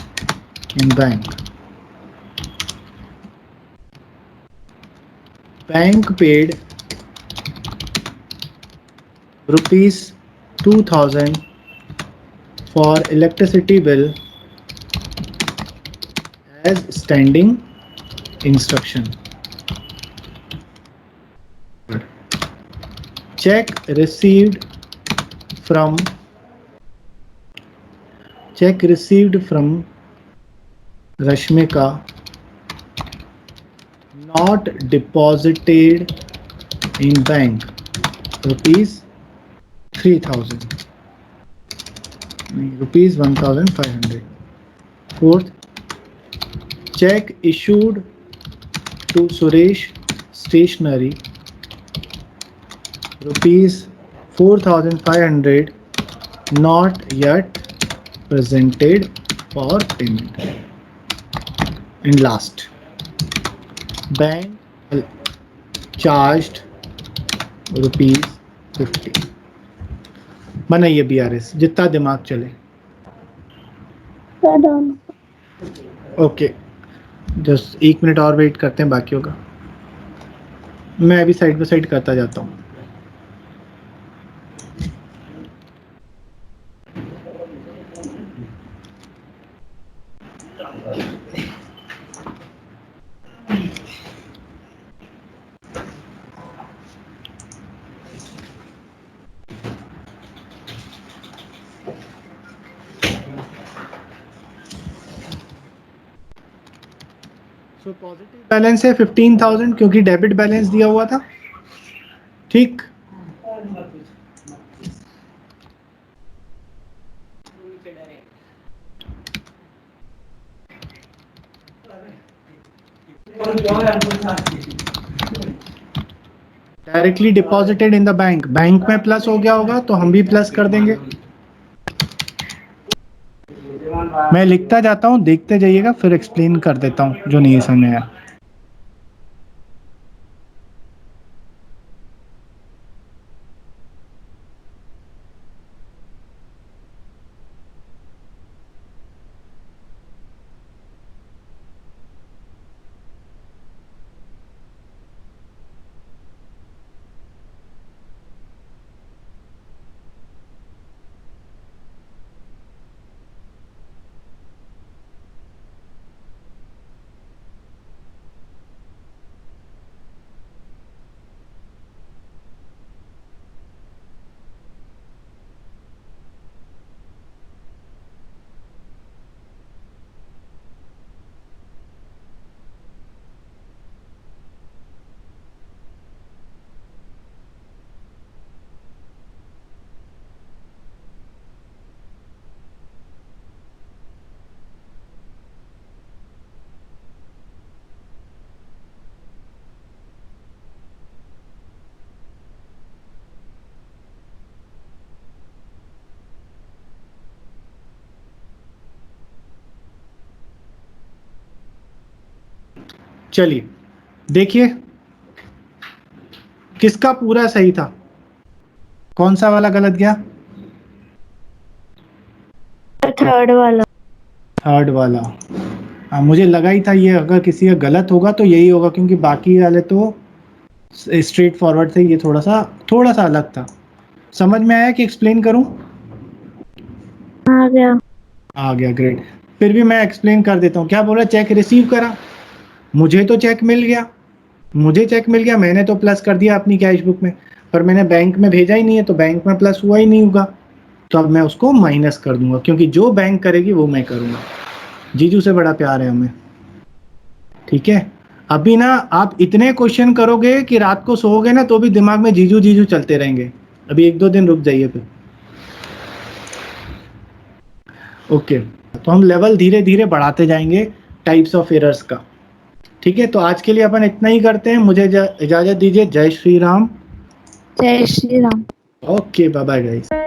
in bank. Bank paid rupees 2,000 for electricity bill as standing instruction. Check received from Rashmika, not deposited in bank, rupees 3,000, rupees 1,500. Fourth, check issued to Suresh Stationery, rupees 4,500, not yet presented for payment. And last, bank charged rupees 50। बनाइए BRS जितना दिमाग चले। Okay, just 1 minute और wait करते हैं, बाकी होगा। मैं अभी साइड बाय साइड करता जाता हूँ। सो पॉजिटिव बैलेंस है 15,000 क्योंकि डेबिट बैलेंस दिया हुआ था। ठीक, directly deposited in the bank, bank में प्लस हो गया होगा तो हम भी प्लस कर देंगे। मैं लिखता जाता हूँ, देखते जाइएगा, फिर एक्सप्लेन कर देता हूँ जो नहीं समझ में आया। चलिए देखिए किसका पूरा सही था, कौन सा वाला गलत गया? थर्ड वाला। थर्ड वाला। हाँ मुझे लगा ही था ये अगर किसी का गलत होगा तो यही होगा, क्योंकि बाकी वाले तो स्ट्रेट फॉरवर्ड थे, ये थोड़ा सा अलग था। समझ में आया कि एक्सप्लेन करूं? आ गया। आ गया, ग्रेट। फिर भी मैं एक्सप्लेन कर देता हूँ। क्या बोला? चेक रिसीव करा, मुझे तो चेक मिल गया, मैंने तो प्लस कर दिया अपनी कैश बुक में, पर मैंने बैंक में भेजा ही नहीं है, तो बैंक में प्लस हुआ ही नहीं होगा, तो अब मैं उसको माइनस कर दूंगा, क्योंकि जो बैंक करेगी वो मैं करूंगा। जीजू से बड़ा प्यार है हमें, ठीक है। अभी ना आप इतने क्वेश्चन करोगे कि रात को सोओगे ना तो भी दिमाग में जीजू जीजू चलते रहेंगे। अभी 1-2 दिन रुक जाइए फिर। ओके, तो हम लेवल धीरे धीरे बढ़ाते जाएंगे टाइप्स ऑफ एरर्स का, ठीक है। तो आज के लिए अपन इतना ही करते हैं, मुझे इजाजत दीजिए। जय श्री राम। जय Shri Ram. Okay, bye bye guys.